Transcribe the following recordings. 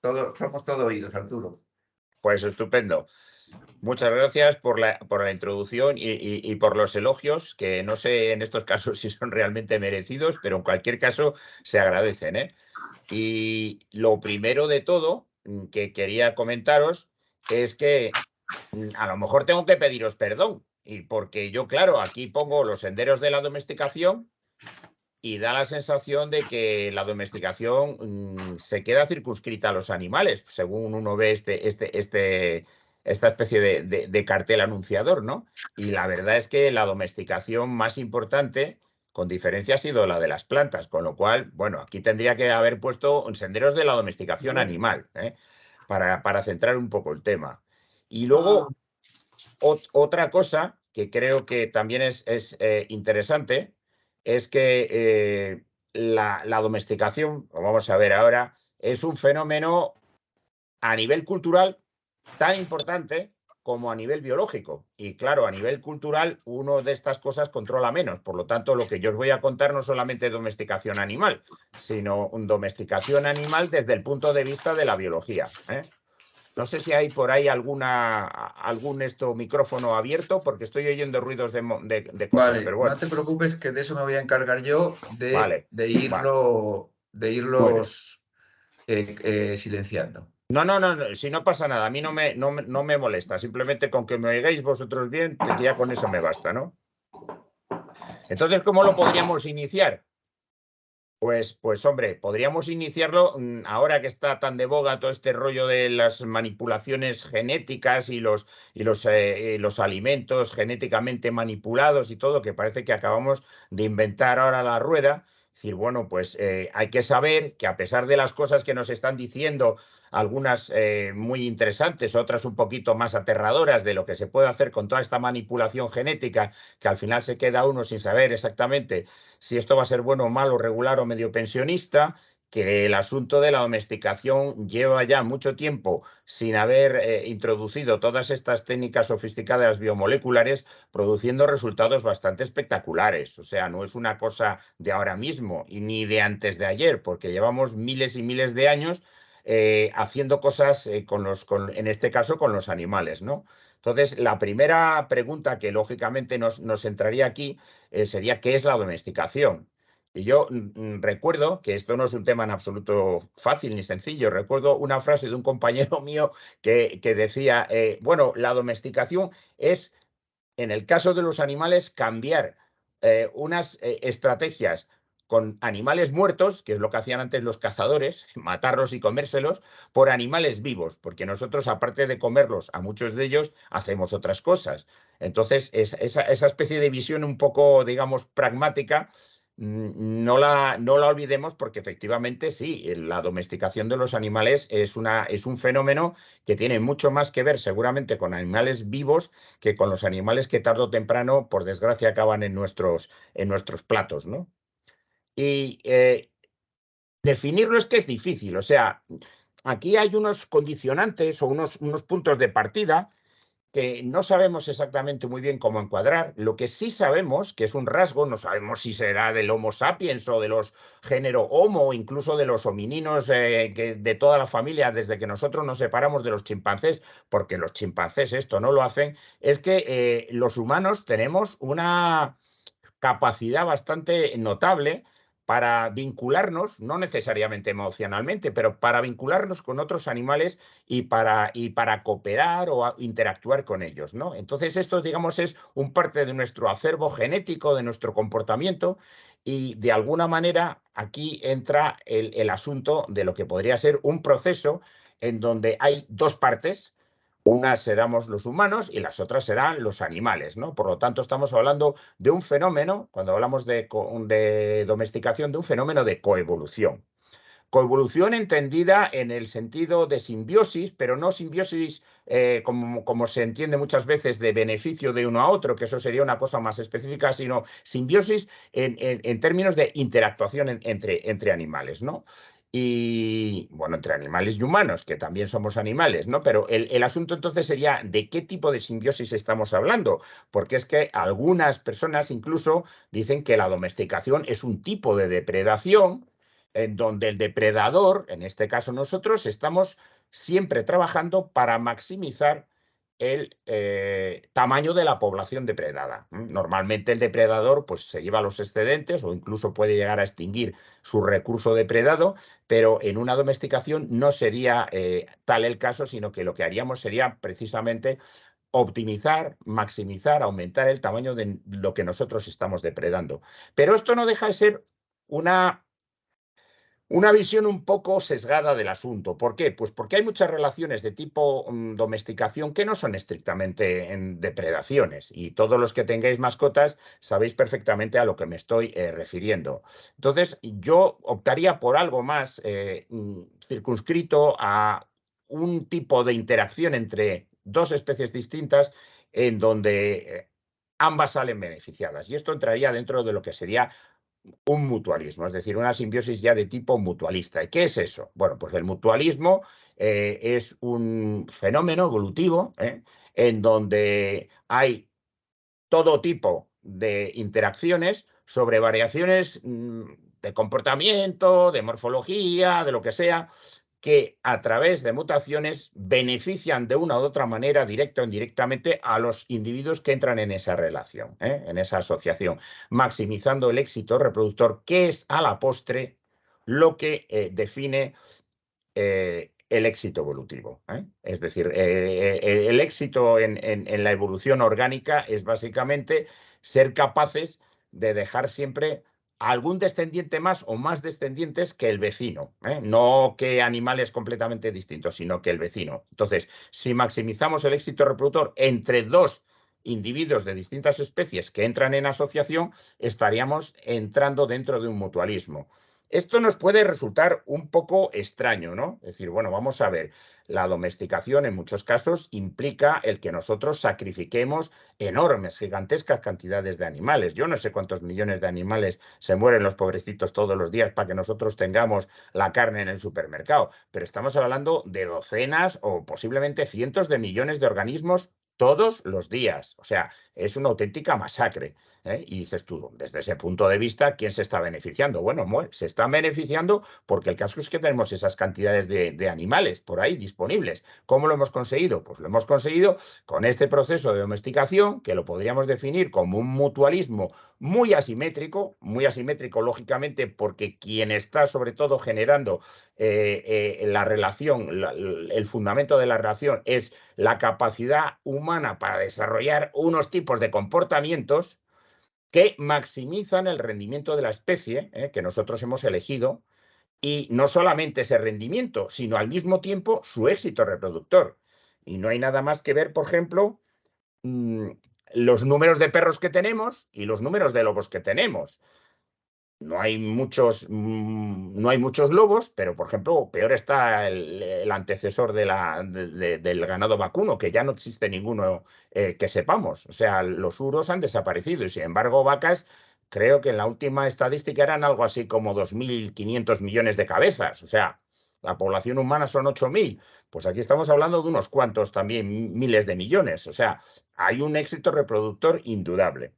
somos todo oídos, Arturo. Pues estupendo. Muchas gracias por la introducción y por los elogios, que no sé en estos casos si son realmente merecidos, pero en cualquier caso se agradecen, ¿eh? Y lo primero de todo que quería comentaros es que a lo mejor tengo que pediros perdón, y porque yo, claro, aquí pongo los senderos de la domesticación y da la sensación de que la domesticación se queda circunscrita a los animales, según uno ve esta especie de cartel anunciador, ¿no? Y la verdad es que la domesticación más importante, con diferencia, ha sido la de las plantas, con lo cual, bueno, aquí tendría que haber puesto senderos de la domesticación animal, ¿eh? Para centrar un poco el tema. Y luego, otra cosa que creo que también es interesante es que la domesticación, como vamos a ver ahora, es un fenómeno a nivel cultural tan importante como a nivel biológico. Y claro, a nivel cultural, uno de estas cosas controla menos. Por lo tanto, lo que yo os voy a contar no solamente es domesticación animal, sino domesticación animal desde el punto de vista de la biología, ¿eh? No sé si hay por ahí algún micrófono abierto, porque estoy oyendo ruidos de cosas, Vale, pero no bueno, te preocupes que de eso me voy a encargar yo vale, va, de muy bien. irlos silenciando. No, no, no, no, si no pasa nada, a mí no me molesta, simplemente con que me oigáis vosotros bien, ya con eso me basta, ¿no? Entonces, ¿cómo lo podríamos iniciar? Pues hombre, podríamos iniciarlo ahora que está tan de boga todo este rollo de las manipulaciones genéticas y los alimentos genéticamente manipulados y todo, que parece que acabamos de inventar ahora la rueda. Es decir, bueno, pues hay que saber que a pesar de las cosas que nos están diciendo, algunas muy interesantes, otras un poquito más aterradoras de lo que se puede hacer con toda esta manipulación genética, que al final se queda uno sin saber exactamente si esto va a ser bueno, malo, regular o medio pensionista, que el asunto de la domesticación lleva ya mucho tiempo sin haber introducido todas estas técnicas sofisticadas biomoleculares, produciendo resultados bastante espectaculares. O sea, no es una cosa de ahora mismo y ni de antes de ayer, porque llevamos miles y miles de años haciendo cosas en este caso con los animales, ¿no? Entonces, la primera pregunta que lógicamente nos entraría aquí sería ¿qué es la domesticación? Y yo recuerdo que esto no es un tema en absoluto fácil ni sencillo. Recuerdo una frase de un compañero mío que decía, bueno, la domesticación es, en el caso de los animales, cambiar unas estrategias con animales muertos, que es lo que hacían antes los cazadores, matarlos y comérselos, por animales vivos, porque nosotros, aparte de comerlos, a muchos de ellos, hacemos otras cosas. Entonces, esa especie de visión un poco, digamos, pragmática, no la olvidemos porque efectivamente sí, la domesticación de los animales es un fenómeno que tiene mucho más que ver seguramente con animales vivos que con los animales que tarde o temprano, por desgracia, acaban en nuestros platos, ¿no? Y definirlo es que es difícil, o sea, aquí hay unos condicionantes o unos puntos de partida que no sabemos exactamente muy bien cómo encuadrar. Lo que sí sabemos, que es un rasgo, no sabemos si será del Homo sapiens o de los género Homo, o incluso de los homininos de toda la familia, desde que nosotros nos separamos de los chimpancés, porque los chimpancés esto no lo hacen, es que los humanos tenemos una capacidad bastante notable para vincularnos, no necesariamente emocionalmente, pero para vincularnos con otros animales y para cooperar o interactuar con ellos, ¿no? Entonces esto, digamos, es un parte de nuestro acervo genético, de nuestro comportamiento, y de alguna manera aquí entra el asunto de lo que podría ser un proceso en donde hay dos partes. Unas seremos los humanos y las otras serán los animales, ¿no? Por lo tanto, estamos hablando de un fenómeno, cuando hablamos de domesticación, de un fenómeno de coevolución. Coevolución entendida en el sentido de simbiosis, pero no simbiosis como se entiende muchas veces de beneficio de uno a otro, que eso sería una cosa más específica, sino simbiosis en términos de interactuación entre animales, ¿no? Y bueno, entre animales y humanos, que también somos animales, ¿no? Pero el asunto entonces sería de qué tipo de simbiosis estamos hablando, porque es que algunas personas incluso dicen que la domesticación es un tipo de depredación en donde el depredador, en este caso nosotros, estamos siempre trabajando para maximizar el tamaño de la población depredada. Normalmente el depredador pues, se lleva los excedentes o incluso puede llegar a extinguir su recurso depredado, pero en una domesticación no sería tal el caso, sino que lo que haríamos sería precisamente optimizar, maximizar, aumentar el tamaño de lo que nosotros estamos depredando. Pero esto no deja de ser una visión un poco sesgada del asunto. ¿Por qué? Pues porque hay muchas relaciones de tipo domesticación que no son estrictamente en depredaciones y todos los que tengáis mascotas sabéis perfectamente a lo que me estoy refiriendo. Entonces, yo optaría por algo más circunscrito a un tipo de interacción entre dos especies distintas en donde ambas salen beneficiadas. Y esto entraría dentro de lo que sería un mutualismo, es decir, una simbiosis ya de tipo mutualista. ¿Y qué es eso? Bueno, pues el mutualismo es un fenómeno evolutivo en donde hay todo tipo de interacciones sobre variaciones de comportamiento, de morfología, de lo que sea, que a través de mutaciones benefician de una u otra manera, directa o indirectamente, a los individuos que entran en esa relación, en esa asociación, maximizando el éxito reproductor, que es a la postre lo que define el éxito evolutivo. Es decir, el éxito en la evolución orgánica es básicamente ser capaces de dejar siempre algún descendiente más o más descendientes que el vecino. No que animales completamente distintos, sino que el vecino. Entonces, si maximizamos el éxito reproductor entre dos individuos de distintas especies que entran en asociación, estaríamos entrando dentro de un mutualismo. Esto nos puede resultar un poco extraño, ¿no? Es decir, bueno, vamos a ver, la domesticación en muchos casos implica el que nosotros sacrifiquemos enormes, gigantescas cantidades de animales. Yo no sé cuántos millones de animales se mueren los pobrecitos todos los días para que nosotros tengamos la carne en el supermercado, pero estamos hablando de docenas o posiblemente cientos de millones de organismos todos los días. O sea, es una auténtica masacre. Y dices tú, desde ese punto de vista, ¿quién se está beneficiando? Bueno, se están beneficiando porque el caso es que tenemos esas cantidades de animales por ahí disponibles. ¿Cómo lo hemos conseguido? Pues lo hemos conseguido con este proceso de domesticación que lo podríamos definir como un mutualismo muy asimétrico lógicamente porque quien está sobre todo generando la relación, el fundamento de la relación es la capacidad humana para desarrollar unos tipos de comportamientos que maximizan el rendimiento de la especie que nosotros hemos elegido y no solamente ese rendimiento, sino al mismo tiempo su éxito reproductor. Y no hay nada más que ver, por ejemplo, los números de perros que tenemos y los números de lobos que tenemos. No hay muchos lobos, pero por ejemplo, peor está el antecesor del ganado vacuno, que ya no existe ninguno que sepamos. O sea, los uros han desaparecido y sin embargo, vacas, creo que en la última estadística eran algo así como 2.500 millones de cabezas. O sea, la población humana son 8.000. Pues aquí estamos hablando de unos cuantos también miles de millones. O sea, hay un éxito reproductor indudable.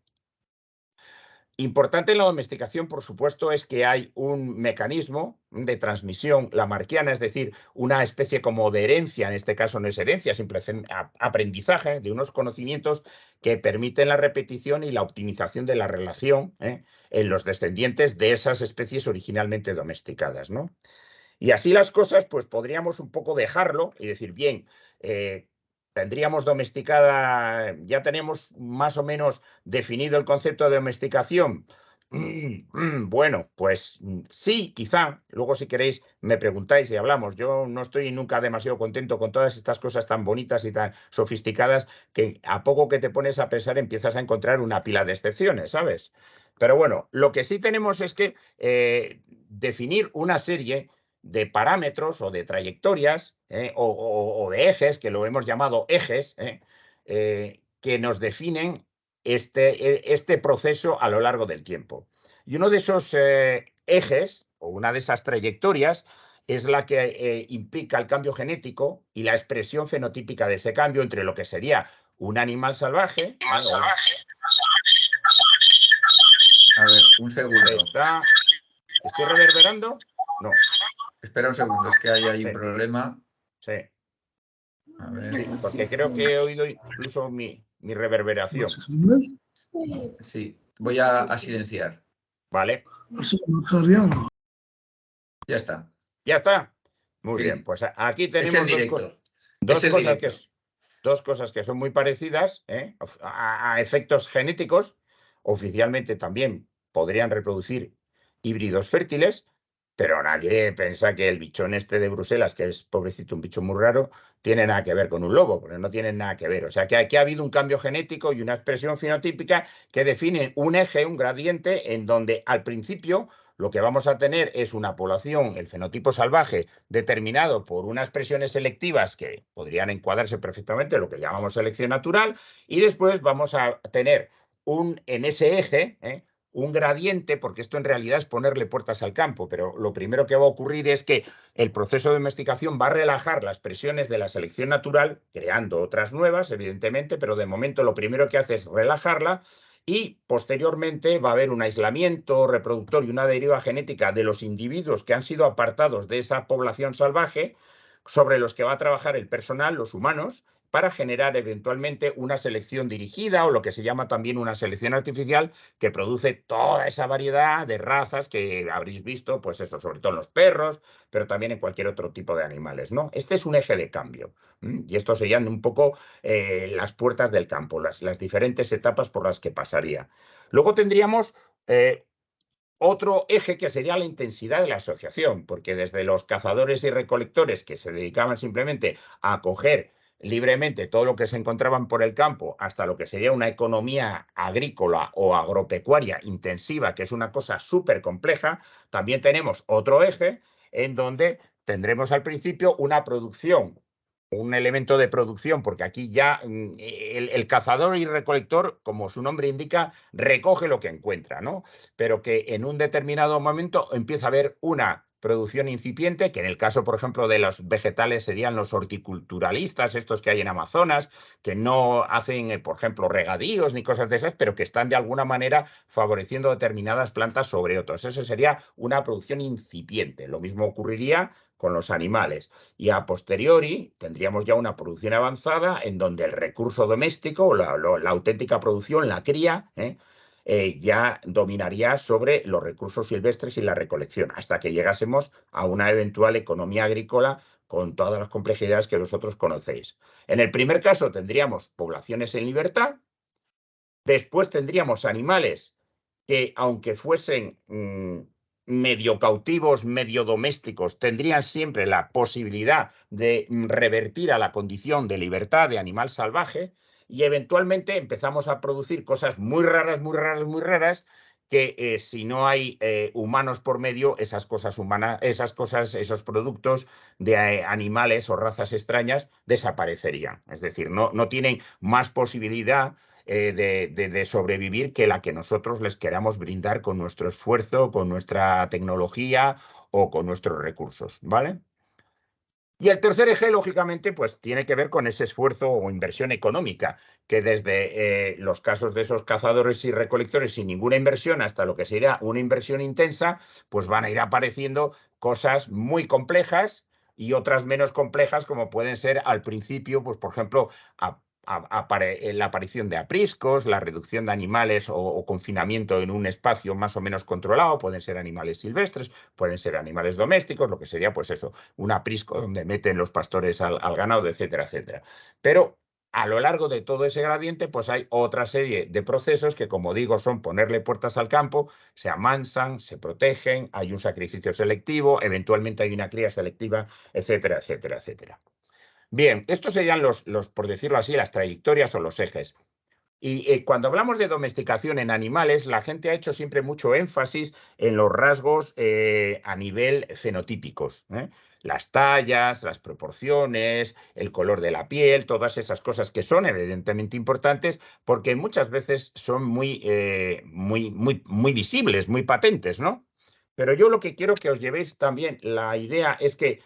Importante en la domesticación, por supuesto, es que hay un mecanismo de transmisión lamarquiana, es decir, una especie como de herencia, en este caso no es herencia, simple aprendizaje de unos conocimientos que permiten la repetición y la optimización de la relación en los descendientes de esas especies originalmente domesticadas, ¿no? Y así las cosas, pues podríamos un poco dejarlo y decir, bien, tendríamos domesticada, ya tenemos más o menos definido el concepto de domesticación. Bueno, pues sí, quizá. Luego, si queréis, me preguntáis y hablamos. Yo no estoy nunca demasiado contento con todas estas cosas tan bonitas y tan sofisticadas que a poco que te pones a pensar empiezas a encontrar una pila de excepciones, ¿sabes? Pero bueno, lo que sí tenemos es que definir una serie de parámetros o de trayectorias o de ejes, que lo hemos llamado ejes, que nos definen este proceso a lo largo del tiempo. Y uno de esos ejes, o una de esas trayectorias, es la que implica el cambio genético y la expresión fenotípica de ese cambio entre lo que sería un animal salvaje. A ver, un segundo. ¿Estoy reverberando? No. Espera un segundo, es que hay ahí un Sí, problema. sí, A ver. sí, porque creo que he oído incluso mi reverberación. Sí, voy a silenciar. ¿Vale? Ya está. Ya está. Muy bien, Sí, pues aquí es el tenemos directo. Es dos el cosas directo. dos cosas que son muy parecidas, ¿eh? A efectos genéticos. Oficialmente también podrían reproducir híbridos fértiles, pero nadie piensa que el bichón este de Bruselas, que es pobrecito, un bicho muy raro, tiene nada que ver con un lobo, porque no tienen nada que ver. O sea que aquí ha habido un cambio genético y una expresión fenotípica que definen un eje, un gradiente, en donde al principio lo que vamos a tener es una población, el fenotipo salvaje, determinado por unas presiones selectivas que podrían encuadrarse perfectamente en lo que llamamos selección natural, y después vamos a tener en ese eje, un gradiente, porque esto en realidad es ponerle puertas al campo, pero lo primero que va a ocurrir es que el proceso de domesticación va a relajar las presiones de la selección natural, creando otras nuevas, evidentemente, pero de momento lo primero que hace es relajarla, y posteriormente va a haber un aislamiento reproductor y una deriva genética de los individuos que han sido apartados de esa población salvaje, sobre los que va a trabajar el personal, los humanos, para generar eventualmente una selección dirigida o lo que se llama también una selección artificial que produce toda esa variedad de razas que habréis visto, pues eso, sobre todo en los perros, pero también en cualquier otro tipo de animales, ¿no? Este es un eje de cambio. Y esto serían un poco las puertas del campo, las diferentes etapas por las que pasaría. Luego tendríamos otro eje que sería la intensidad de la asociación, porque desde los cazadores y recolectores que se dedicaban simplemente a coger libremente todo lo que se encontraban por el campo, hasta lo que sería una economía agrícola o agropecuaria intensiva, que es una cosa súper compleja, también tenemos otro eje en donde tendremos al principio una producción, un elemento de producción, porque aquí ya el cazador y recolector, como su nombre indica, recoge lo que encuentra, ¿no? Pero que en un determinado momento empieza a haber una producción incipiente, que en el caso, por ejemplo, de los vegetales serían los horticulturalistas, estos que hay en Amazonas, que no hacen, por ejemplo, regadíos ni cosas de esas, pero que están de alguna manera favoreciendo determinadas plantas sobre otras. Eso sería una producción incipiente. Lo mismo ocurriría con los animales. Y a posteriori tendríamos ya una producción avanzada en donde el recurso doméstico, la auténtica producción, la cría, ya dominaría sobre los recursos silvestres y la recolección, hasta que llegásemos a una eventual economía agrícola con todas las complejidades que vosotros conocéis. En el primer caso tendríamos poblaciones en libertad, después tendríamos animales que, aunque fuesen medio cautivos, medio domésticos, tendrían siempre la posibilidad de revertir a la condición de libertad de animal salvaje, y eventualmente empezamos a producir cosas muy raras, muy raras, muy raras, que si no hay humanos por medio, esas cosas humanas, esos productos de animales o razas extrañas desaparecerían. Es decir, no tienen más posibilidad de sobrevivir que la que nosotros les queramos brindar con nuestro esfuerzo, con nuestra tecnología o con nuestros recursos, ¿vale? Y el tercer eje, lógicamente, pues tiene que ver con ese esfuerzo o inversión económica, que desde los casos de esos cazadores y recolectores sin ninguna inversión hasta lo que sería una inversión intensa, pues van a ir apareciendo cosas muy complejas y otras menos complejas, como pueden ser al principio, pues por ejemplo, la aparición de apriscos, la reducción de animales o confinamiento en un espacio más o menos controlado, pueden ser animales silvestres, pueden ser animales domésticos, lo que sería pues eso, un aprisco donde meten los pastores al ganado, etcétera, etcétera. Pero a lo largo de todo ese gradiente, pues hay otra serie de procesos que, como digo, son ponerle puertas al campo, se amansan, se protegen, hay un sacrificio selectivo, eventualmente hay una cría selectiva, etcétera, etcétera, etcétera. Bien, estos serían por decirlo así, las trayectorias o los ejes. Y cuando hablamos de domesticación en animales, la gente ha hecho siempre mucho énfasis en los rasgos a nivel fenotípicos, ¿eh? Las tallas, las proporciones, el color de la piel, todas esas cosas que son evidentemente importantes porque muchas veces son muy visibles, muy patentes, ¿no? Pero yo lo que quiero que os llevéis también, la idea es que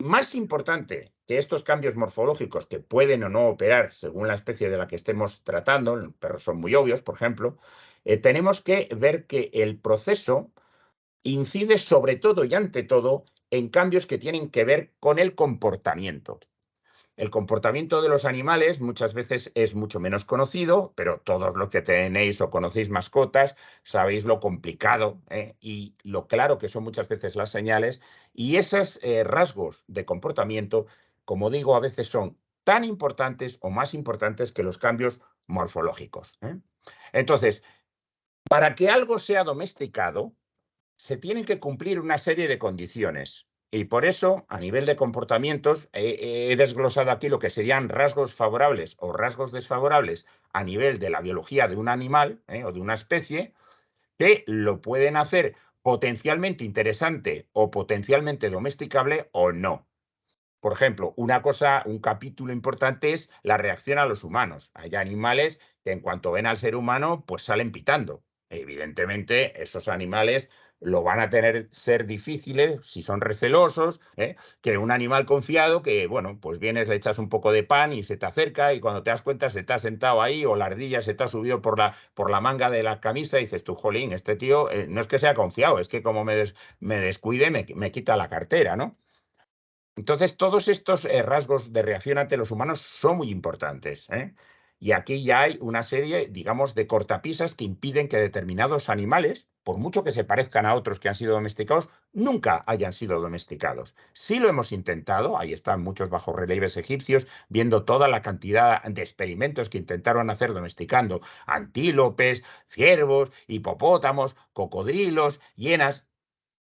más importante que estos cambios morfológicos que pueden o no operar según la especie de la que estemos tratando, los perros son muy obvios, por ejemplo, tenemos que ver que el proceso incide sobre todo y ante todo en cambios que tienen que ver con el comportamiento. El comportamiento de los animales muchas veces es mucho menos conocido, pero todos los que tenéis o conocéis mascotas sabéis lo complicado y lo claro que son muchas veces las señales. Y esos rasgos de comportamiento, como digo, a veces son tan importantes o más importantes que los cambios morfológicos. Entonces, para que algo sea domesticado, se tienen que cumplir una serie de condiciones. Y por eso, a nivel de comportamientos, he desglosado aquí lo que serían rasgos favorables o rasgos desfavorables a nivel de la biología de un animal o de una especie, que lo pueden hacer potencialmente interesante o potencialmente domesticable o no. Por ejemplo, un capítulo importante es la reacción a los humanos. Hay animales que en cuanto ven al ser humano, pues salen pitando. Evidentemente, esos animales lo van a ser difíciles si son recelosos, que un animal confiado que, bueno, pues vienes, le echas un poco de pan y se te acerca y cuando te das cuenta se te ha sentado ahí o la ardilla se te ha subido por la manga de la camisa y dices tú, jolín, este tío no es que sea confiado, es que como me descuide me quita la cartera, ¿no? Entonces, todos estos rasgos de reacción ante los humanos son muy importantes. Y aquí ya hay una serie, digamos, de cortapisas que impiden que determinados animales, por mucho que se parezcan a otros que han sido domesticados, nunca hayan sido domesticados. Sí lo hemos intentado, ahí están muchos bajorrelieves egipcios, viendo toda la cantidad de experimentos que intentaron hacer domesticando antílopes, ciervos, hipopótamos, cocodrilos, hienas.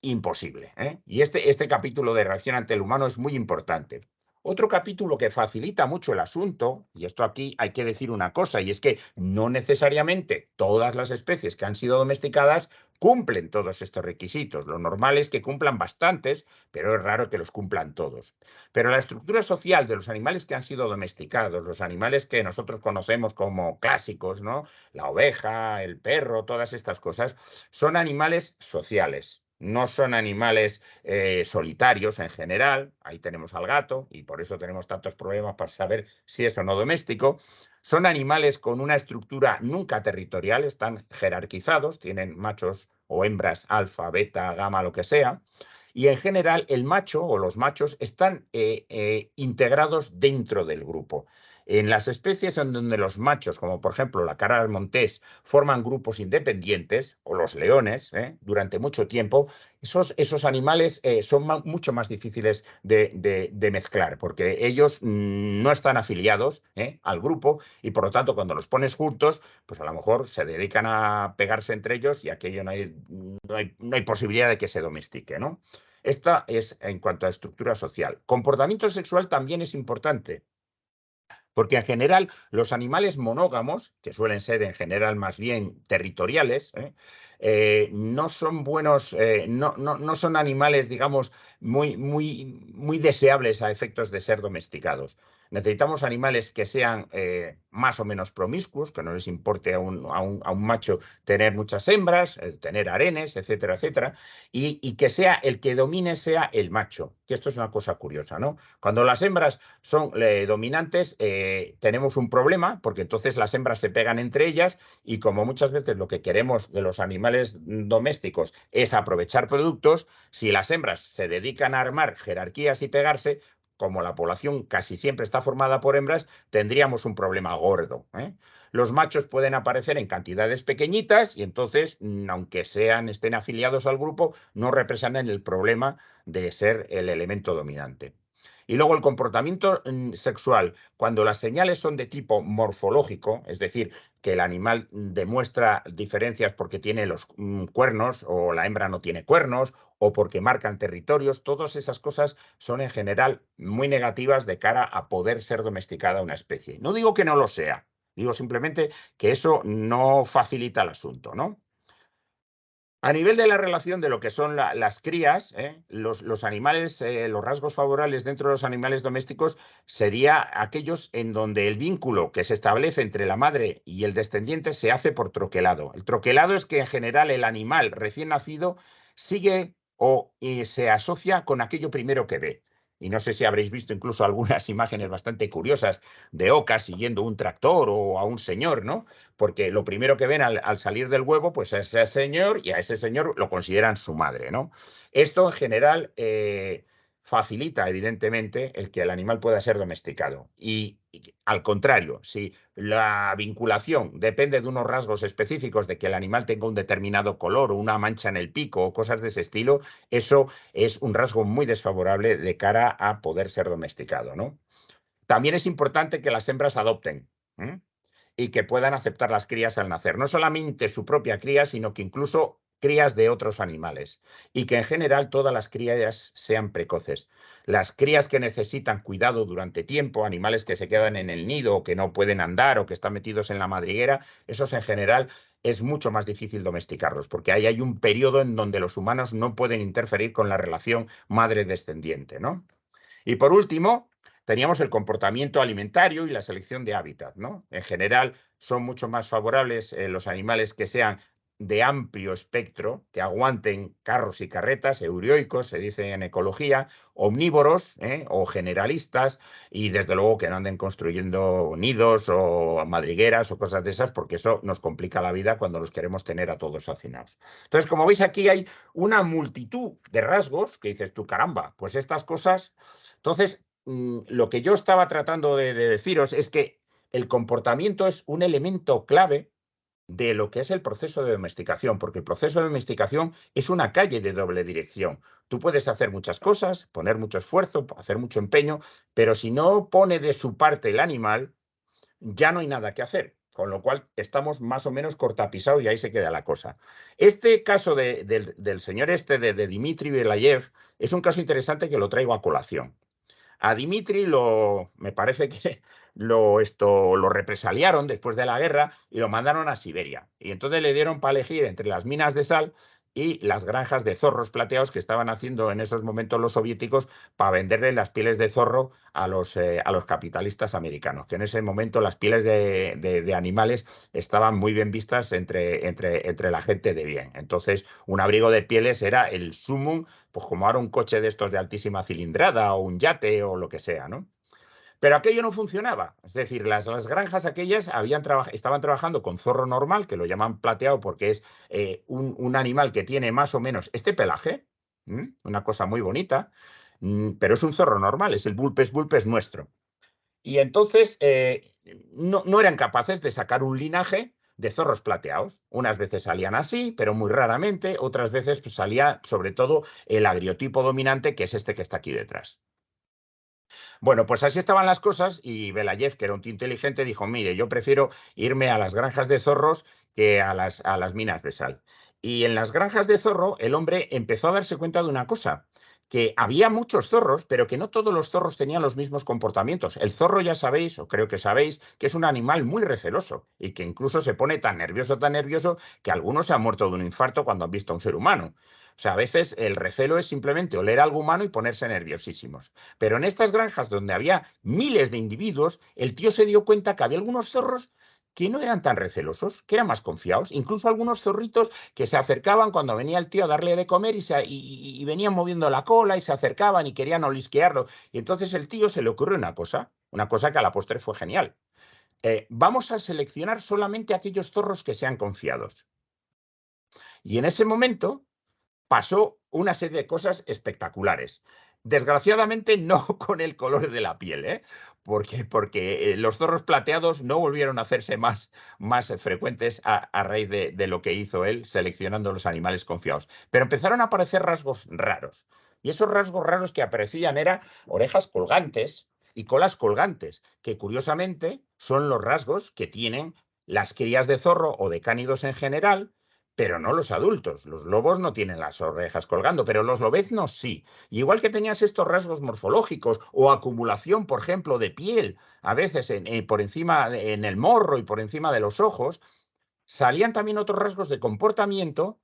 Imposible. Y este capítulo de reacción ante el humano es muy importante. Otro capítulo que facilita mucho el asunto, y esto aquí hay que decir una cosa, y es que no necesariamente todas las especies que han sido domesticadas cumplen todos estos requisitos. Lo normal es que cumplan bastantes, pero es raro que los cumplan todos. Pero la estructura social de los animales que han sido domesticados, los animales que nosotros conocemos como clásicos, ¿no? La oveja, el perro, todas estas cosas, son animales sociales. No son animales solitarios en general, ahí tenemos al gato y por eso tenemos tantos problemas para saber si es o no doméstico. Son animales con una estructura nunca territorial, están jerarquizados, tienen machos o hembras alfa, beta, gamma, lo que sea. Y en general el macho o los machos están integrados dentro del grupo. En las especies en donde los machos, como por ejemplo la cara montés, forman grupos independientes, o los leones, durante mucho tiempo, esos animales son mucho más difíciles de mezclar, porque ellos no están afiliados al grupo y por lo tanto cuando los pones juntos, pues a lo mejor se dedican a pegarse entre ellos y aquello no hay posibilidad de que se domestique, ¿no? Esta es en cuanto a estructura social. Comportamiento sexual también es importante. Porque en general los animales monógamos, que suelen ser en general más bien territoriales, no son buenos, no son animales, digamos, muy deseables a efectos de ser domesticados. Necesitamos animales que sean más o menos promiscuos, que no les importe a un macho tener muchas hembras, tener harenes, etcétera, etcétera, y que sea el que domine sea el macho, que esto es una cosa curiosa, ¿no? Cuando las hembras son dominantes, tenemos un problema, porque entonces las hembras se pegan entre ellas y como muchas veces lo que queremos de los animales domésticos es aprovechar productos, si las hembras se dedican a armar jerarquías y pegarse, como la población casi siempre está formada por hembras, tendríamos un problema gordo. Los machos pueden aparecer en cantidades pequeñitas y entonces, aunque estén afiliados al grupo, no representan el problema de ser el elemento dominante. Y luego el comportamiento sexual, cuando las señales son de tipo morfológico, es decir, que el animal demuestra diferencias porque tiene los cuernos o la hembra no tiene cuernos o porque marcan territorios, todas esas cosas son en general muy negativas de cara a poder ser domesticada una especie. No digo que no lo sea, digo simplemente que eso no facilita el asunto, ¿no? A nivel de la relación de lo que son las crías, los animales, los rasgos favorables dentro de los animales domésticos sería aquellos en donde el vínculo que se establece entre la madre y el descendiente se hace por troquelado. El troquelado es que en general el animal recién nacido sigue o se asocia con aquello primero que ve. y no sé si habréis visto incluso algunas imágenes bastante curiosas de ocas siguiendo un tractor o a un señor, ¿no? Porque lo primero que ven al salir del huevo, pues es ese señor, y a ese señor lo consideran su madre, ¿no? Esto en general facilita, evidentemente, el que el animal pueda ser domesticado. Y al contrario, si la vinculación depende de unos rasgos específicos, de que el animal tenga un determinado color o una mancha en el pico o cosas de ese estilo, eso es un rasgo muy desfavorable de cara a poder ser domesticado, ¿no? También es importante que las hembras adopten, ¿eh? Y que puedan aceptar las crías al nacer. No solamente su propia cría, sino que incluso crías de otros animales. Y que en general todas las crías sean precoces. Las crías que necesitan cuidado durante tiempo, animales que se quedan en el nido o que no pueden andar o que están metidos en la madriguera, esos en general es mucho más difícil domesticarlos, porque ahí hay un periodo en donde los humanos no pueden interferir con la relación madre-descendiente, ¿no? Y por último, teníamos el comportamiento alimentario y la selección de hábitat, ¿no? En general, son mucho más favorables los animales que sean de amplio espectro, que aguanten carros y carretas, eurioicos, se dice en ecología, omnívoros o generalistas, y desde luego que no anden construyendo nidos o madrigueras o cosas de esas, porque eso nos complica la vida cuando los queremos tener a todos hacinados. Entonces, como veis, aquí hay una multitud de rasgos que dices tú, caramba, pues estas cosas. Entonces, lo que yo estaba tratando de deciros es que el comportamiento es un elemento clave de lo que es el proceso de domesticación, porque el proceso de domesticación es una calle de doble dirección. Tú puedes hacer muchas cosas, poner mucho esfuerzo, hacer mucho empeño, pero si no pone de su parte el animal, ya no hay nada que hacer. Con lo cual estamos más o menos cortapisados y ahí se queda la cosa. Este caso del señor de Dmitry Belayev es un caso interesante que lo traigo a colación. A Dmitry me parece que lo represaliaron después de la guerra y lo mandaron a Siberia. Y entonces le dieron para elegir entre las minas de sal y las granjas de zorros plateados que estaban haciendo en esos momentos los soviéticos para venderle las pieles de zorro a los capitalistas americanos, que en ese momento las pieles de animales estaban muy bien vistas entre la gente de bien. Entonces, un abrigo de pieles era el sumum, pues como ahora un coche de estos de altísima cilindrada o un yate o lo que sea, ¿no? Pero aquello no funcionaba. Es decir, las granjas aquellas estaban trabajando con zorro normal, que lo llaman plateado porque es un animal que tiene más o menos este pelaje, una cosa muy bonita, pero es un zorro normal, es el Vulpes vulpes nuestro. Y entonces no eran capaces de sacar un linaje de zorros plateados. Unas veces salían así, pero muy raramente, otras veces pues, salía sobre todo el agriotipo dominante, que es este que está aquí detrás. Bueno, pues así estaban las cosas y Belayev, que era un tío inteligente, dijo, mire, yo prefiero irme a las granjas de zorros que a las minas de sal. Y en las granjas de zorro el hombre empezó a darse cuenta de una cosa, que había muchos zorros, pero que no todos los zorros tenían los mismos comportamientos. El zorro ya sabéis, o creo que sabéis, que es un animal muy receloso y que incluso se pone tan nervioso, que algunos se han muerto de un infarto cuando han visto a un ser humano. O sea, a veces el recelo es simplemente oler algo humano y ponerse nerviosísimos. Pero en estas granjas donde había miles de individuos, el tío se dio cuenta que había algunos zorros que no eran tan recelosos, que eran más confiados, incluso algunos zorritos que se acercaban cuando venía el tío a darle de comer y venían moviendo la cola y se acercaban y querían olisquearlo. Y entonces el tío se le ocurrió una cosa que a la postre fue genial. Vamos a seleccionar solamente aquellos zorros que sean confiados. Y en ese momento pasó una serie de cosas espectaculares. Desgraciadamente no con el color de la piel, porque los zorros plateados no volvieron a hacerse más frecuentes a raíz de lo que hizo él seleccionando los animales confiados. Pero empezaron a aparecer rasgos raros. Y esos rasgos raros que aparecían eran orejas colgantes y colas colgantes, que curiosamente son los rasgos que tienen las crías de zorro o de cánidos en general, pero no los adultos. Los lobos no tienen las orejas colgando, pero los lobeznos sí. Y igual que tenías estos rasgos morfológicos o acumulación, por ejemplo, de piel, a veces por encima, en el morro y por encima de los ojos, salían también otros rasgos de comportamiento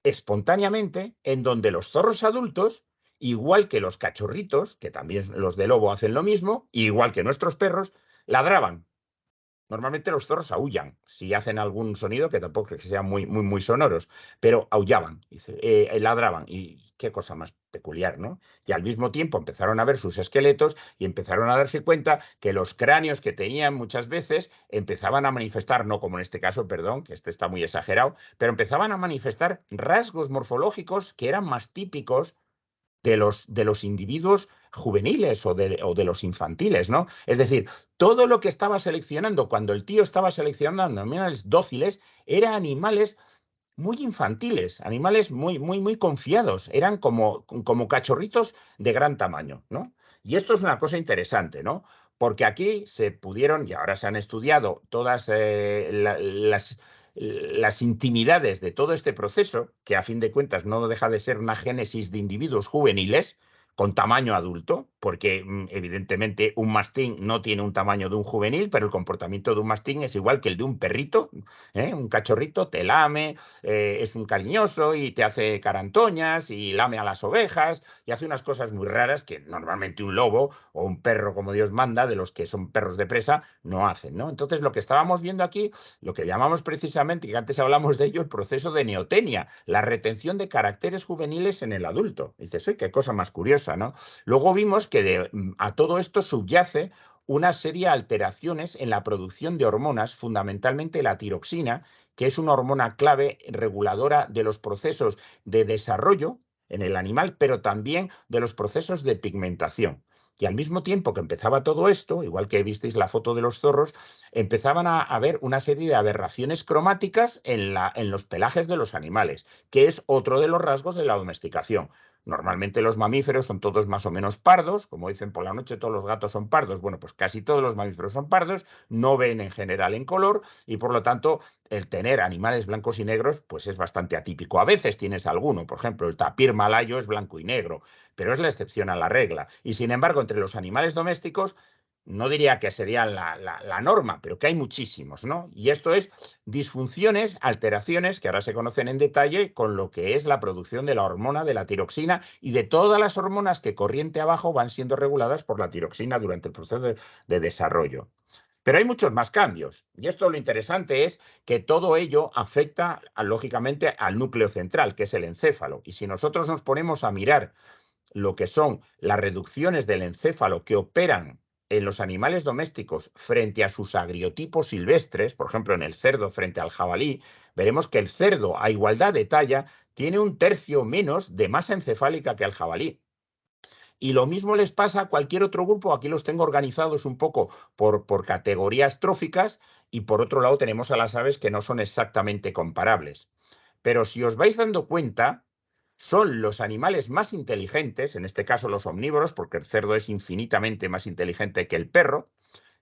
espontáneamente en donde los zorros adultos, igual que los cachorritos, que también los de lobo hacen lo mismo, igual que nuestros perros, ladraban. Normalmente los zorros aúllan, si hacen algún sonido, que tampoco es que sean muy sonoros, pero aullaban, ladraban. Y qué cosa más peculiar, ¿no? Y al mismo tiempo empezaron a ver sus esqueletos y empezaron a darse cuenta que los cráneos que tenían muchas veces empezaban a manifestar, no como en este caso, perdón, que este está muy exagerado, pero empezaban a manifestar rasgos morfológicos que eran más típicos de los individuos juveniles o de los infantiles, ¿no? Es decir, todo lo que estaba seleccionando, cuando el tío estaba seleccionando animales dóciles, eran animales muy infantiles, animales muy confiados, eran como cachorritos de gran tamaño, ¿no? Y esto es una cosa interesante, ¿no? Porque aquí se pudieron, y ahora se han estudiado todas las intimidades de todo este proceso, que a fin de cuentas no deja de ser una génesis de individuos juveniles con tamaño adulto, porque evidentemente un mastín no tiene un tamaño de un juvenil, pero el comportamiento de un mastín es igual que el de un perrito, ¿eh? Un cachorrito te lame, es un cariñoso y te hace carantoñas y lame a las ovejas y hace unas cosas muy raras que normalmente un lobo o un perro como Dios manda, de los que son perros de presa, no hacen, ¿no? Entonces lo que estábamos viendo aquí, lo que llamamos precisamente, que antes hablamos de ello, el proceso de neotenia, la retención de caracteres juveniles en el adulto. Y dices, uy, qué cosa más curiosa, ¿no? Luego vimos que a todo esto subyace una serie de alteraciones en la producción de hormonas, fundamentalmente la tiroxina, que es una hormona clave reguladora de los procesos de desarrollo en el animal, pero también de los procesos de pigmentación. Y al mismo tiempo que empezaba todo esto, igual que visteis la foto de los zorros, empezaban a haber una serie de aberraciones cromáticas en los pelajes de los animales, que es otro de los rasgos de la domesticación. Normalmente los mamíferos son todos más o menos pardos, como dicen por la noche todos los gatos son pardos. Bueno, pues casi todos los mamíferos son pardos, no ven en general en color y por lo tanto el tener animales blancos y negros pues es bastante atípico. A veces tienes alguno, por ejemplo, el tapir malayo es blanco y negro, pero es la excepción a la regla. Y sin embargo, entre los animales domésticos no diría que serían la norma, pero que hay muchísimos, ¿no? Y esto es disfunciones, alteraciones que ahora se conocen en detalle con lo que es la producción de la hormona de la tiroxina y de todas las hormonas que corriente abajo van siendo reguladas por la tiroxina durante el proceso de desarrollo. Pero hay muchos más cambios. Y esto lo interesante es que todo ello afecta, lógicamente, al núcleo central, que es el encéfalo. Y si nosotros nos ponemos a mirar lo que son las reducciones del encéfalo que operan en los animales domésticos frente a sus agriotipos silvestres, por ejemplo, en el cerdo frente al jabalí, veremos que el cerdo, a igualdad de talla, tiene 1/3 menos de masa encefálica que el jabalí. Y lo mismo les pasa a cualquier otro grupo. Aquí los tengo organizados un poco por categorías tróficas y por otro lado tenemos a las aves que no son exactamente comparables. Pero si os vais dando cuenta, son los animales más inteligentes, en este caso los omnívoros, porque el cerdo es infinitamente más inteligente que el perro,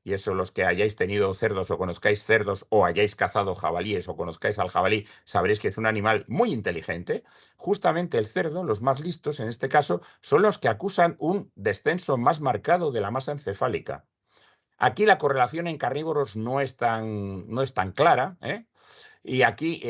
y eso los que hayáis tenido cerdos o conozcáis cerdos o hayáis cazado jabalíes o conozcáis al jabalí, sabréis que es un animal muy inteligente. Justamente el cerdo, los más listos en este caso, son los que acusan un descenso más marcado de la masa encefálica. Aquí la correlación en carnívoros no es tan clara, ¿eh? Y aquí,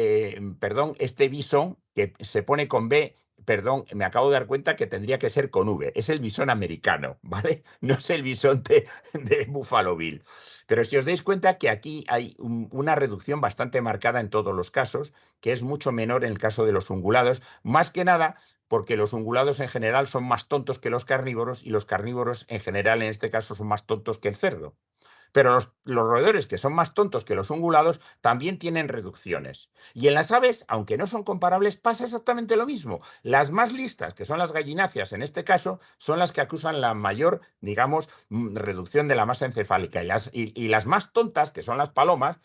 perdón, este bisón que se pone con B, perdón, me acabo de dar cuenta que tendría que ser con V. Es el bisón americano, ¿vale? No es el bisonte de Buffalo Bill. Pero si os dais cuenta que aquí hay una reducción bastante marcada en todos los casos, que es mucho menor en el caso de los ungulados, más que nada porque los ungulados en general son más tontos que los carnívoros y los carnívoros en general en este caso son más tontos que el cerdo. Pero los roedores, que son más tontos que los ungulados, también tienen reducciones. Y en las aves, aunque no son comparables, pasa exactamente lo mismo. Las más listas, que son las gallináceas en este caso, son las que acusan la mayor, digamos, reducción de la masa encefálica. Y las más tontas, que son las palomas,